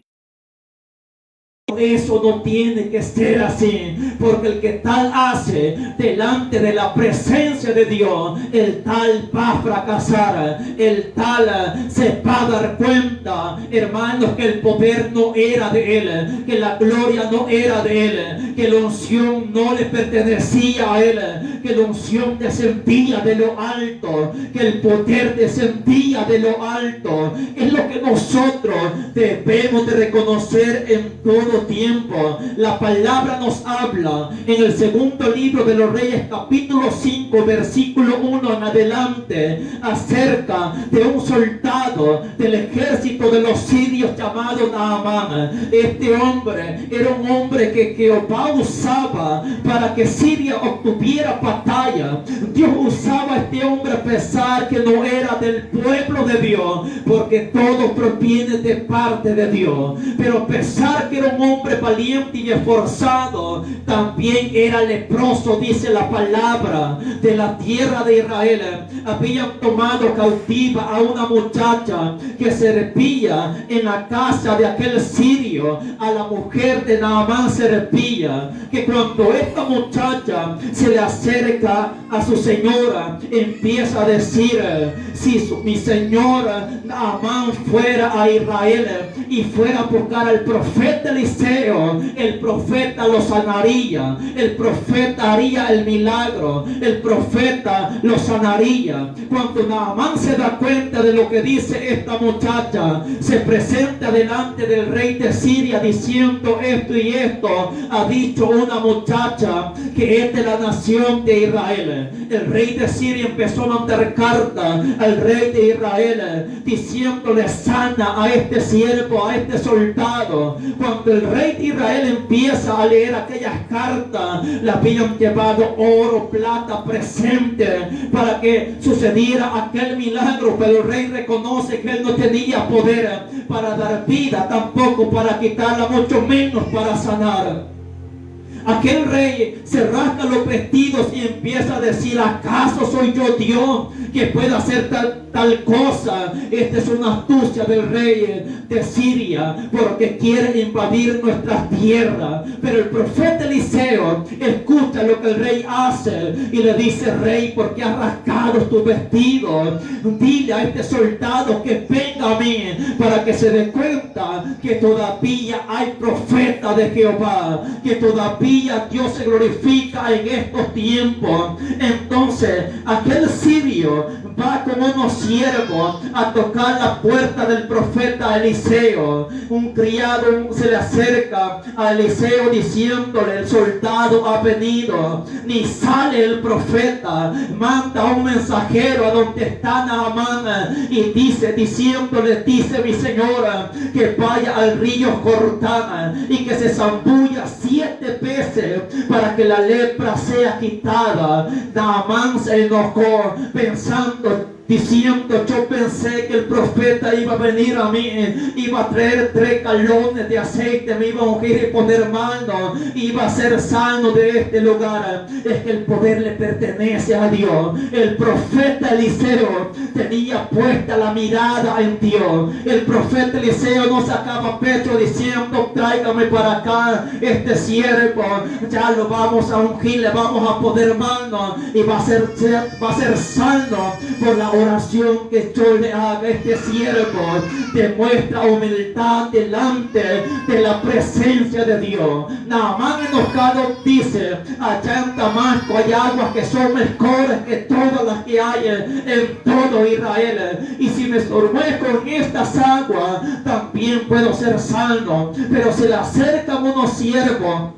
Eso no tiene que ser así, porque el que tal hace delante de la presencia de Dios, el tal va a fracasar, el tal se va a dar cuenta, hermanos, que el poder no era de él, que la gloria no era de él, que la unción no le pertenecía a él, que la unción descendía de lo alto, que el poder descendía de lo alto. Es lo que nosotros debemos de reconocer en todo tiempo. La palabra nos habla en el segundo libro de los Reyes, capítulo 5, versículo 1 en adelante, acerca de un soldado del ejército de los sirios llamado Naamán. Este hombre era un hombre que Jehová usaba para que Siria obtuviera batalla. Dios usaba a este hombre a pesar que no era del pueblo de Dios, porque todo proviene de parte de Dios. Pero a pesar que era un hombre valiente y esforzado, también era leproso, dice la palabra. De la tierra de Israel habían tomado cautiva a una muchacha que servía en la casa de aquel sirio. A la mujer de Naamán servía, que cuando esta muchacha se le acerca a su señora, empieza a decir: si mi señora Naamán fuera a Israel y fuera a buscar al profeta Eliseo, el profeta lo sanaría, el profeta haría el milagro, el profeta lo sanaría. Cuando Naamán se da cuenta de lo que dice esta muchacha, se presenta delante del rey de Siria diciendo: esto y esto ha dicho una muchacha que es de la nación de Israel. El rey de Siria empezó a mandar carta al al rey de Israel, diciéndole: sana a este siervo, a este soldado. Cuando el rey de Israel empieza a leer aquellas cartas, le habían llevado oro, plata, presente para que sucediera aquel milagro, pero el rey reconoce que él no tenía poder para dar vida, tampoco para quitarla, mucho menos para sanar. Aquel rey se rasga los vestidos y empieza a decir: ¿acaso soy yo Dios que pueda hacer tal cosa? Esta es una astucia del rey de Siria, porque quiere invadir nuestras tierras. Pero el profeta Eliseo escucha lo que el rey hace y le dice: rey, ¿por qué has rasgado tus vestidos? Dile a este soldado que venga a mí, para que se dé cuenta que todavía hay profeta de Jehová, que todavía Dios se glorifica en estos tiempos. Entonces aquel sirio va con unos siervos a tocar la puerta del profeta Eliseo. Un criado se le acerca a Eliseo diciéndole: el soldado ha venido. Ni sale el profeta, manda un mensajero a donde está Naamán y diciéndole: dice mi señora que vaya al río Jordán y que se zambulla 7 veces para que la lepra sea quitada. Naamán se enojó diciendo: yo pensé que el profeta iba a venir a mí, iba a traer 3 galones de aceite, me iba a ungir y poner mano, iba a ser sano de este lugar. Es que el poder le pertenece a Dios. El profeta Eliseo tenía puesta la mirada en Dios. El profeta Eliseo no sacaba pecho diciendo: tráigame para acá este siervo, ya lo vamos a ungir, le vamos a poner mano y va a ser sano por la oración que yo le haga. Este siervo demuestra humildad delante de la presencia de Dios. Naamán enojado dice: allá en Damasco hay aguas que son mejores que todas las que hay en todo Israel, y si me estorbezco en estas aguas también puedo ser sano. Pero se le acercan unos siervos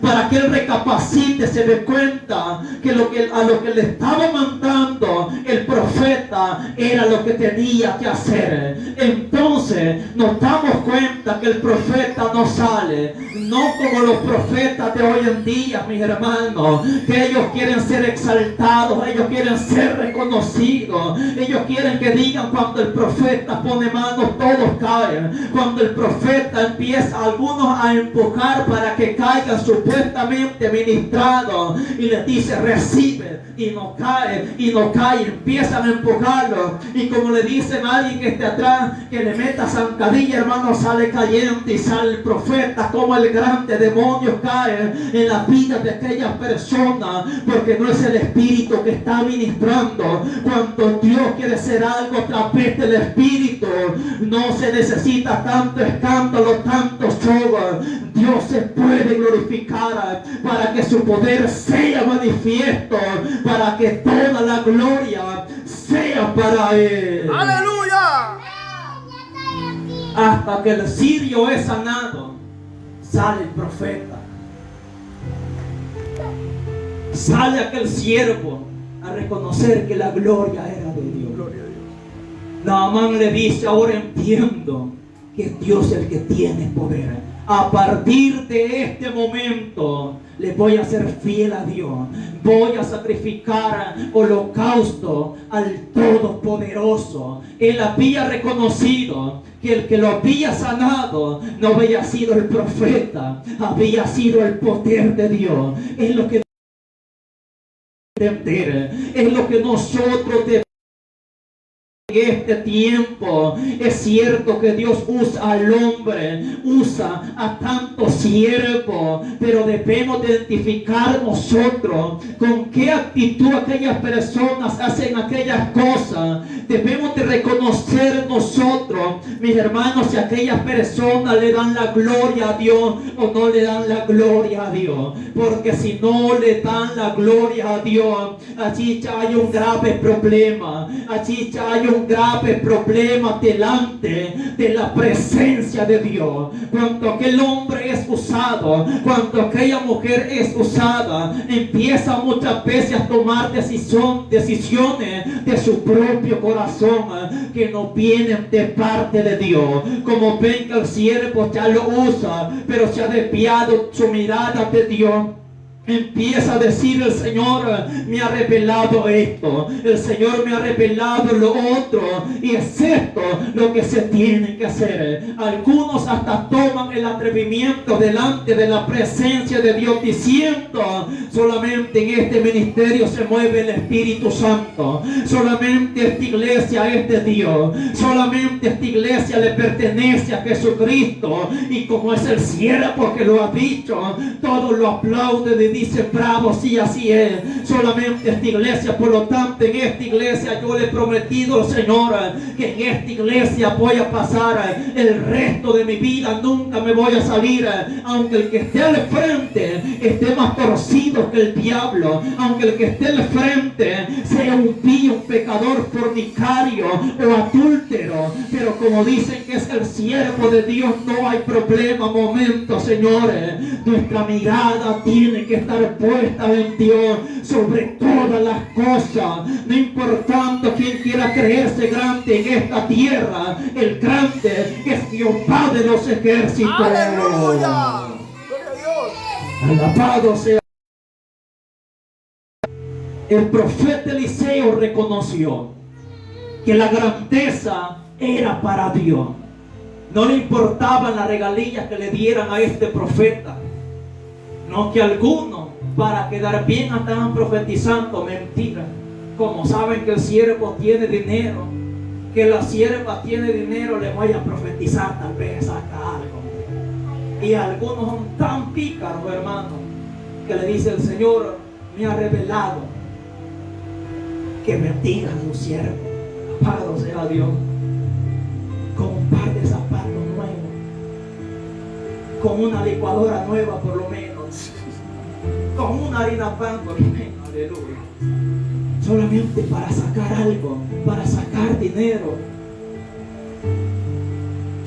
para que él recapacite, se dé cuenta que a lo que le estaba mandando el profeta era lo que tenía que hacer. Entonces nos damos cuenta que el profeta no sale, no como los profetas de hoy en día, mis hermanos, que ellos quieren ser exaltados, ellos quieren ser reconocidos, ellos quieren que digan: cuando el profeta pone manos todos caen, cuando el profeta empieza a algunos a empujar para que caigan supuestamente ministrados, y les dice: recibe, y no cae, empiezan a empujarlo, y como le dicen a alguien que esté atrás que le meta zancadilla, hermano, sale cayendo, y sale el profeta como el grande demonio cae en la vida de aquellas personas, porque no es el espíritu que está ministrando. Cuando Dios quiere hacer algo a través del espíritu, no se necesita tanto escándalo, tanto show. Dios se puede glorificar para que su poder sea manifiesto, para que toda la gloria sea para Él. ¡Aleluya! Hasta que el sirio es sanado, sale el profeta. Sale aquel siervo a reconocer que la gloria era de Dios. Gloria a Dios. Naamán le dice: ahora entiendo que es Dios el que tiene poder. A partir de este momento le voy a ser fiel a Dios. Voy a sacrificar holocausto al Todopoderoso. Él había reconocido que el que lo había sanado no había sido el profeta, había sido el poder de Dios. Es lo que entender, es lo que nosotros debemos. En este tiempo es cierto que Dios usa al hombre, usa a tantos siervos, pero debemos identificar nosotros con qué actitud aquellas personas hacen aquellas cosas. Debemos de reconocer nosotros, mis hermanos, si aquellas personas le dan la gloria a Dios o no le dan la gloria a Dios, porque si no le dan la gloria a Dios, allí ya hay un grave problema, allí ya hay un un grave problema delante de la presencia de Dios. Cuando aquel hombre es usado, cuando aquella mujer es usada, empieza muchas veces a tomar decisiones de su propio corazón que no vienen de parte de Dios. Como ven que el siervo ya lo usa, pero se ha desviado su mirada de Dios. Empieza a decir: el Señor me ha revelado esto, el Señor me ha revelado lo otro, y es esto lo que se tiene que hacer. Algunos hasta toman el atrevimiento delante de la presencia de Dios diciendo: solamente en este ministerio se mueve el Espíritu Santo, solamente esta iglesia es de Dios, solamente esta iglesia le pertenece a Jesucristo, y como es el siervo que lo ha dicho, todos lo aplauden y dice: bravo, sí, así es. Solamente esta iglesia, por lo tanto en esta iglesia yo le he prometido al Señor que en esta iglesia voy a pasar el resto de mi vida, nunca me voy a salir, aunque el que esté al frente esté más torcido que el diablo, aunque el que esté al frente sea un pío, un pecador, fornicario o adúltero, pero como dicen que es el siervo de Dios, no hay problema. Momento, señores, nuestra mirada tiene que estar puesta en Dios sobre todas las cosas, no importando quién quiera creerse grande en esta tierra. El grande es Jehová de los ejércitos. ¡Aleluya! ¡Gloria a Dios! Alabado sea. El profeta Eliseo reconoció que la grandeza era para Dios. No le importaban las regalías que le dieran a este profeta. No, que algunos, para quedar bien, estaban profetizando mentira. Como saben que el siervo tiene dinero, que la sierva tiene dinero, le voy a profetizar, tal vez saca algo. Y algunos son tan pícaros, hermano, que le dice: el Señor me ha revelado que bendiga a su siervo. Alabado sea Dios. Con un par de zapatos nuevos, con una licuadora nueva por lo menos, con una harina pan por lo menos, aleluya. Solamente para sacar algo, para sacar dinero,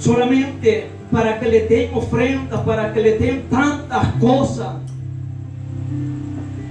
solamente para que le den ofrendas, para que le den tantas cosas.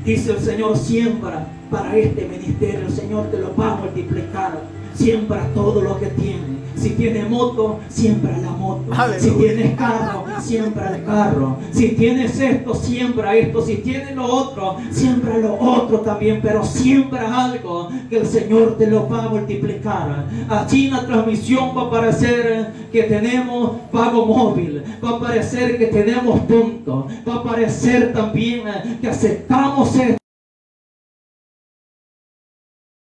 Dice el Señor: siembra para este ministerio, el Señor te lo va a multiplicar. Siembra todo lo que tienes. Si tienes moto, siembra la moto. Aleluya. Si tienes carro, siembra el carro. Si tienes esto, siembra esto. Si tienes lo otro, siembra lo otro también. Pero siembra algo que el Señor te lo va a multiplicar. Aquí en la transmisión va a aparecer que tenemos pago móvil. Va a aparecer que tenemos puntos. Va a aparecer también que aceptamos esto.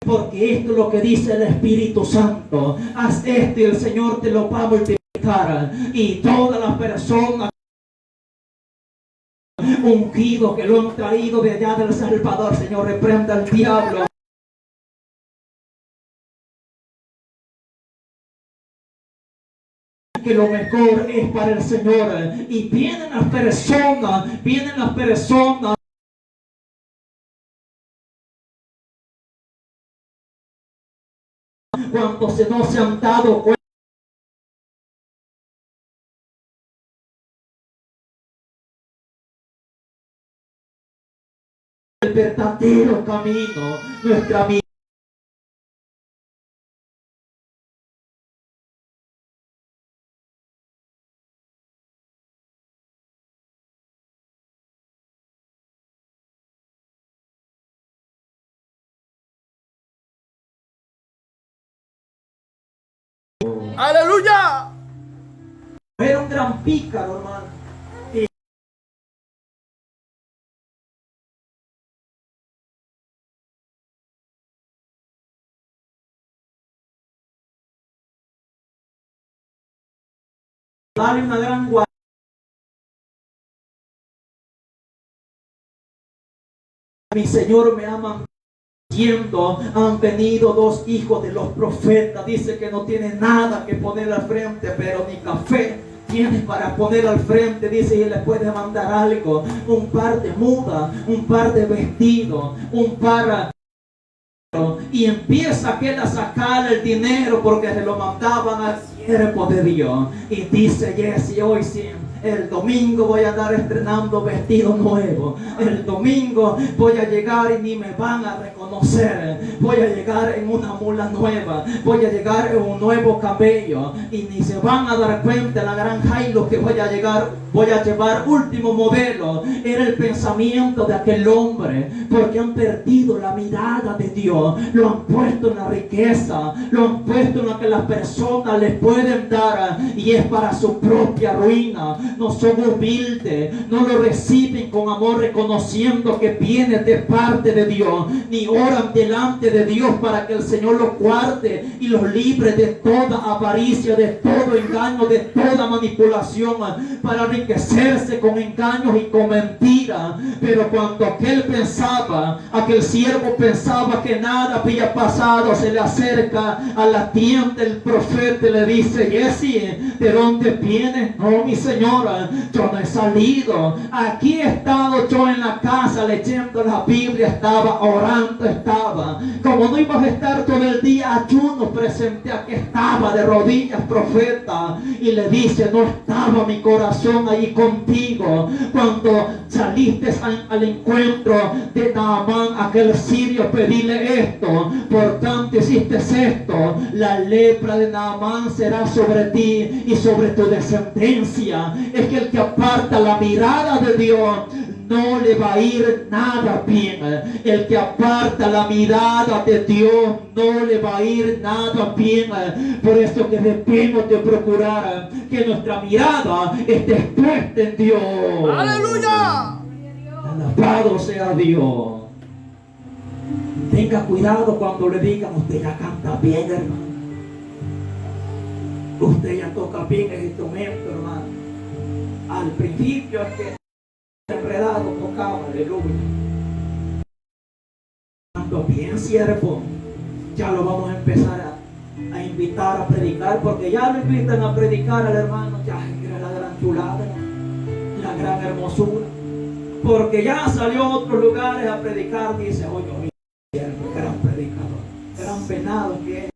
Porque esto es lo que dice el Espíritu Santo: haz esto y el Señor te lo va a multiplicar. Y todas las personas ungidos que lo han traído de allá del Salvador, Señor, reprenda al diablo. Que lo mejor es para el Señor. Y vienen las personas cuando no se han dado cuenta del verdadero camino. Nuestra vida ¡Aleluya! era un gran pícaro, hermano. Y dale una gran guardia. Mi Señor me ha mandado. Han venido dos hijos de los profetas. Dice que no tiene nada que poner al frente, pero ni café tiene para poner al frente. Dice, y le puede mandar algo: un par de mudas, un par de vestidos, un par y empieza aquel a sacar el dinero porque se lo mandaban al siervo de Dios. Y dice Jesse, hoy sí, el domingo voy a estar estrenando vestido nuevo. El domingo voy a llegar y ni me van a reconocer. Voy a llegar en una mula nueva. Voy a llegar en un nuevo cabello. Y ni se van a dar cuenta la gran Jairo que voy a llegar. Voy a llevar último modelo. Era el pensamiento de aquel hombre. Porque han perdido la mirada de Dios. Lo han puesto en la riqueza. Lo han puesto en lo que las personas les pueden dar. Y es para su propia ruina. No son humildes, no lo reciben con amor, reconociendo que viene de parte de Dios, ni oran delante de Dios para que el Señor los guarde y los libre de toda avaricia, de todo engaño, de toda manipulación, para enriquecerse con engaños y con mentiras. Pero cuando aquel siervo pensaba que nada había pasado, se le acerca a la tienda el profeta y le dice: Jesse, ¿de dónde vienes? No, mi señora, yo no he salido. Aquí he estado yo en la casa leyendo la Biblia, estaba orando, estaba. Como no ibas a estar todo el día ayuno, presenté a que estaba de rodillas, profeta. Y le dice: no estaba mi corazón ahí contigo cuando saliste al encuentro de Naamán, aquel sirio, pedile esto, por tanto hiciste esto, la lepra de Naamán será sobre ti y sobre tu descendencia. Es que el que aparta la mirada de Dios no le va a ir nada bien. El que aparta la mirada de Dios no le va a ir nada bien. Por eso que debemos de procurar que nuestra mirada esté puesta en Dios. ¡Aleluya! Alabado sea Dios. Tenga cuidado cuando le digan: usted ya canta bien, hermano. Usted ya toca bien el instrumento, hermano. Al principio es que enredado tocaba, aleluya. Cuando bien, siervo, ya lo vamos a empezar a invitar a predicar, porque ya lo invitan a predicar al hermano. Ya era la gran chulada, la gran hermosura, porque ya salió a otros lugares a predicar. Dice: oye, siervo, gran predicador, gran penado que es,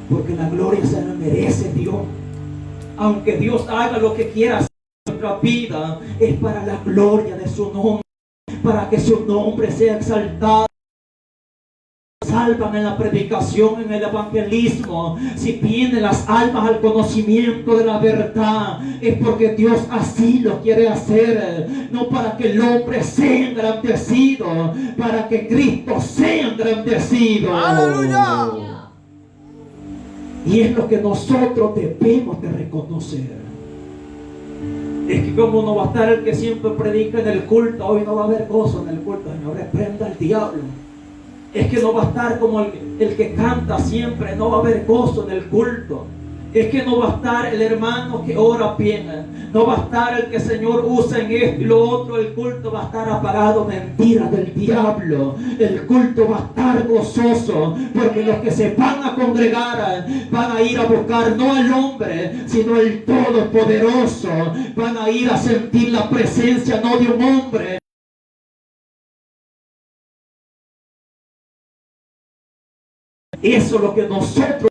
porque la gloria se la merece Dios. Aunque Dios haga lo que quiera hacer en nuestra vida, es para la gloria de su nombre, para que su nombre sea exaltado. Salvan en la predicación, en el evangelismo. Si vienen las almas al conocimiento de la verdad, es porque Dios así lo quiere hacer. No para que el hombre sea engrandecido, para que Cristo sea engrandecido. ¡Aleluya! Y es lo que nosotros debemos de reconocer. Es que como no va a estar el que siempre predica en el culto, hoy no va a haber gozo en el culto. Señor, reprenda al diablo. Es que no va a estar como el que canta siempre, no va a haber gozo en el culto. Es que no va a estar el hermano que ora bien, no va a estar el que el Señor usa en esto y lo otro. El culto va a estar apagado. Mentira del diablo. El culto va a estar gozoso, porque los que se van a congregar van a ir a buscar no al hombre, sino el Todopoderoso. Van a ir a sentir la presencia no de un hombre. Eso es lo que nosotros,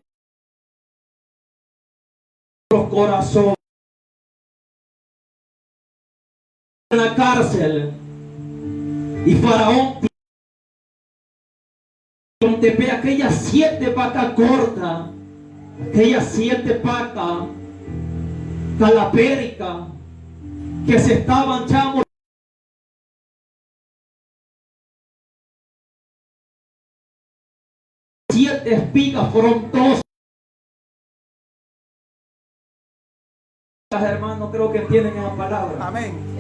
los corazones, en la cárcel, y Faraón donde ve aquellas 7 vacas cortas, aquellas 7 vacas calapéricas que se estaban ya muriendo. 7 espigas frontosas. Hermanos, creo que entienden esa palabra. Amén.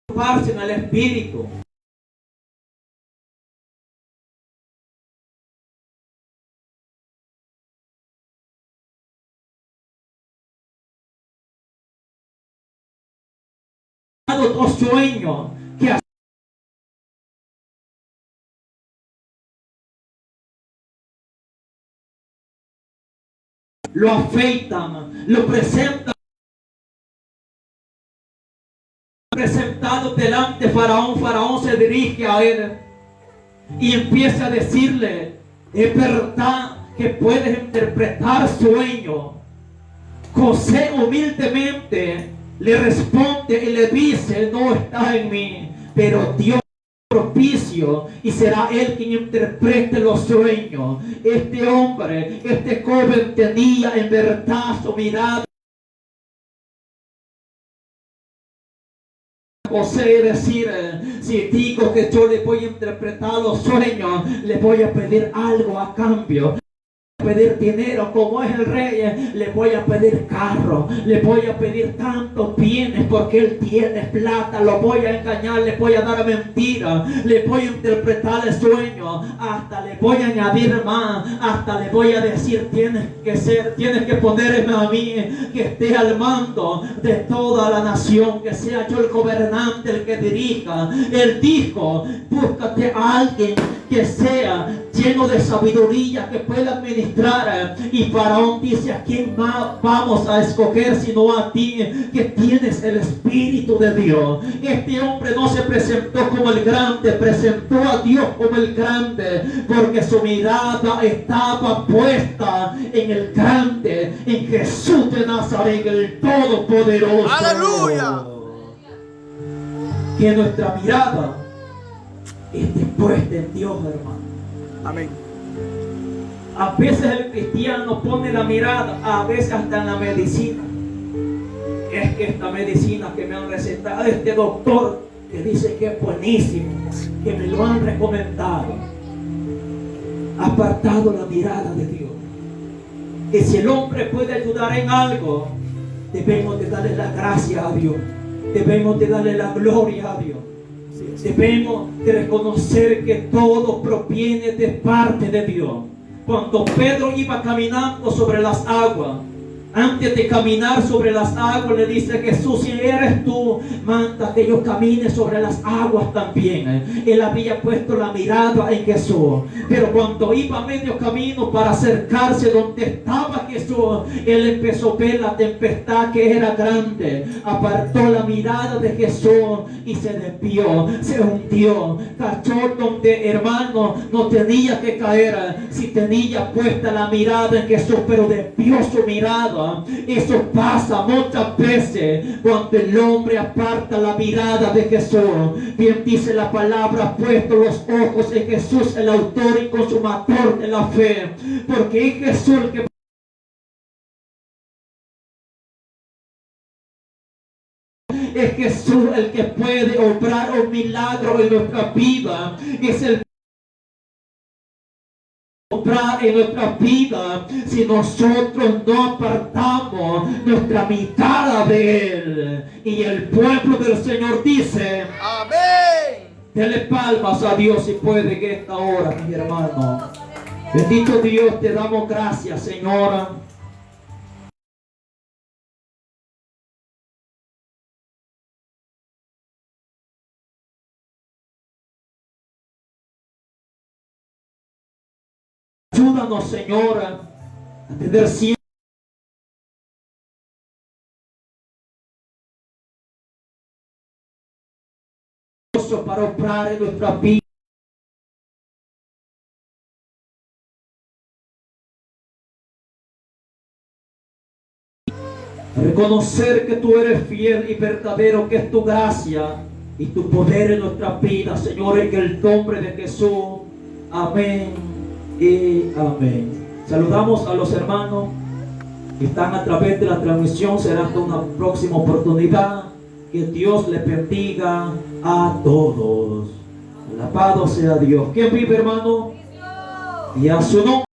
Ocuparse en el espíritu. Otro sueño que lo afeitan, lo presentan, presentado delante de Faraón. Faraón se dirige a él y empieza a decirle: es verdad que puedes interpretar sueños. José humildemente le responde y le dice: no está en mí, pero Dios propicio, y será él quien interprete los sueños. Este hombre, este joven tenía en verdad su mirada José, decir: si digo que yo le voy a interpretar los sueños, le voy a pedir algo a cambio. Pedir dinero, como es el rey, le voy a pedir carro, le voy a pedir tantos bienes porque él tiene plata. Lo voy a engañar, le voy a dar mentira, le voy a interpretar el sueño, hasta le voy a añadir más, hasta le voy a decir: tienes que ponerme a mí, que esté al mando de toda la nación, que sea yo el gobernante, el que dirija. Él dijo: búscate a alguien que sea lleno de sabiduría, que pueda administrar. Y Faraón dice: ¿a quién más vamos a escoger sino a ti, que tienes el Espíritu de Dios? Este hombre no se presentó como el grande, presentó a Dios como el grande, porque su mirada estaba puesta en el grande, en Jesús de Nazaret, el Todopoderoso. ¡Aleluya! Que nuestra mirada esté puesta en Dios, hermano. Amén. A veces el cristiano pone la mirada, a veces hasta en la medicina. Es que esta medicina que me han recetado, este doctor que dice que es buenísimo, que me lo han recomendado, ha apartado la mirada de Dios. Y si el hombre puede ayudar en algo, debemos de darle la gracia a Dios, debemos de darle la gloria a Dios. Debemos de reconocer que todo proviene de parte de Dios. Cuando Pedro iba caminando sobre las aguas, antes de caminar sobre las aguas, le dice: Jesús, si eres tú, manda que yo camine sobre las aguas también. Él había puesto la mirada en Jesús, pero cuando iba a medio camino para acercarse donde estaba Jesús, él empezó a ver la tempestad que era grande, apartó la mirada de Jesús y se desvió, se hundió, cayó donde, hermano, no tenía que caer, si tenía puesta la mirada en Jesús, pero desvió su mirada. Eso pasa muchas veces cuando el hombre aparta la mirada de Jesús. Bien dice la palabra: puesto los ojos en Jesús, el autor y consumador de la fe, porque es Jesús el que es Jesús el que puede obrar un milagro en nuestra vida. Es el obrar en nuestra vida si nosotros no apartamos nuestra mirada de Él. Y el pueblo del Señor dice: Amén. dele palmas a Dios si puede en esta hora, mi hermano. Bendito Dios, te damos gracias, Señora. Ayúdanos, Señora, a tener siempre para obrar en nuestra vida. Reconocer que tú eres fiel y verdadero, que es tu gracia y tu poder en nuestra vida, Señor, en el nombre de Jesús. Amén y amén. Saludamos a los hermanos que están a través de la transmisión. Será hasta una próxima oportunidad. Que Dios les bendiga a todos. Alabado sea Dios. ¿Quién vive, hermano? Y a su nombre.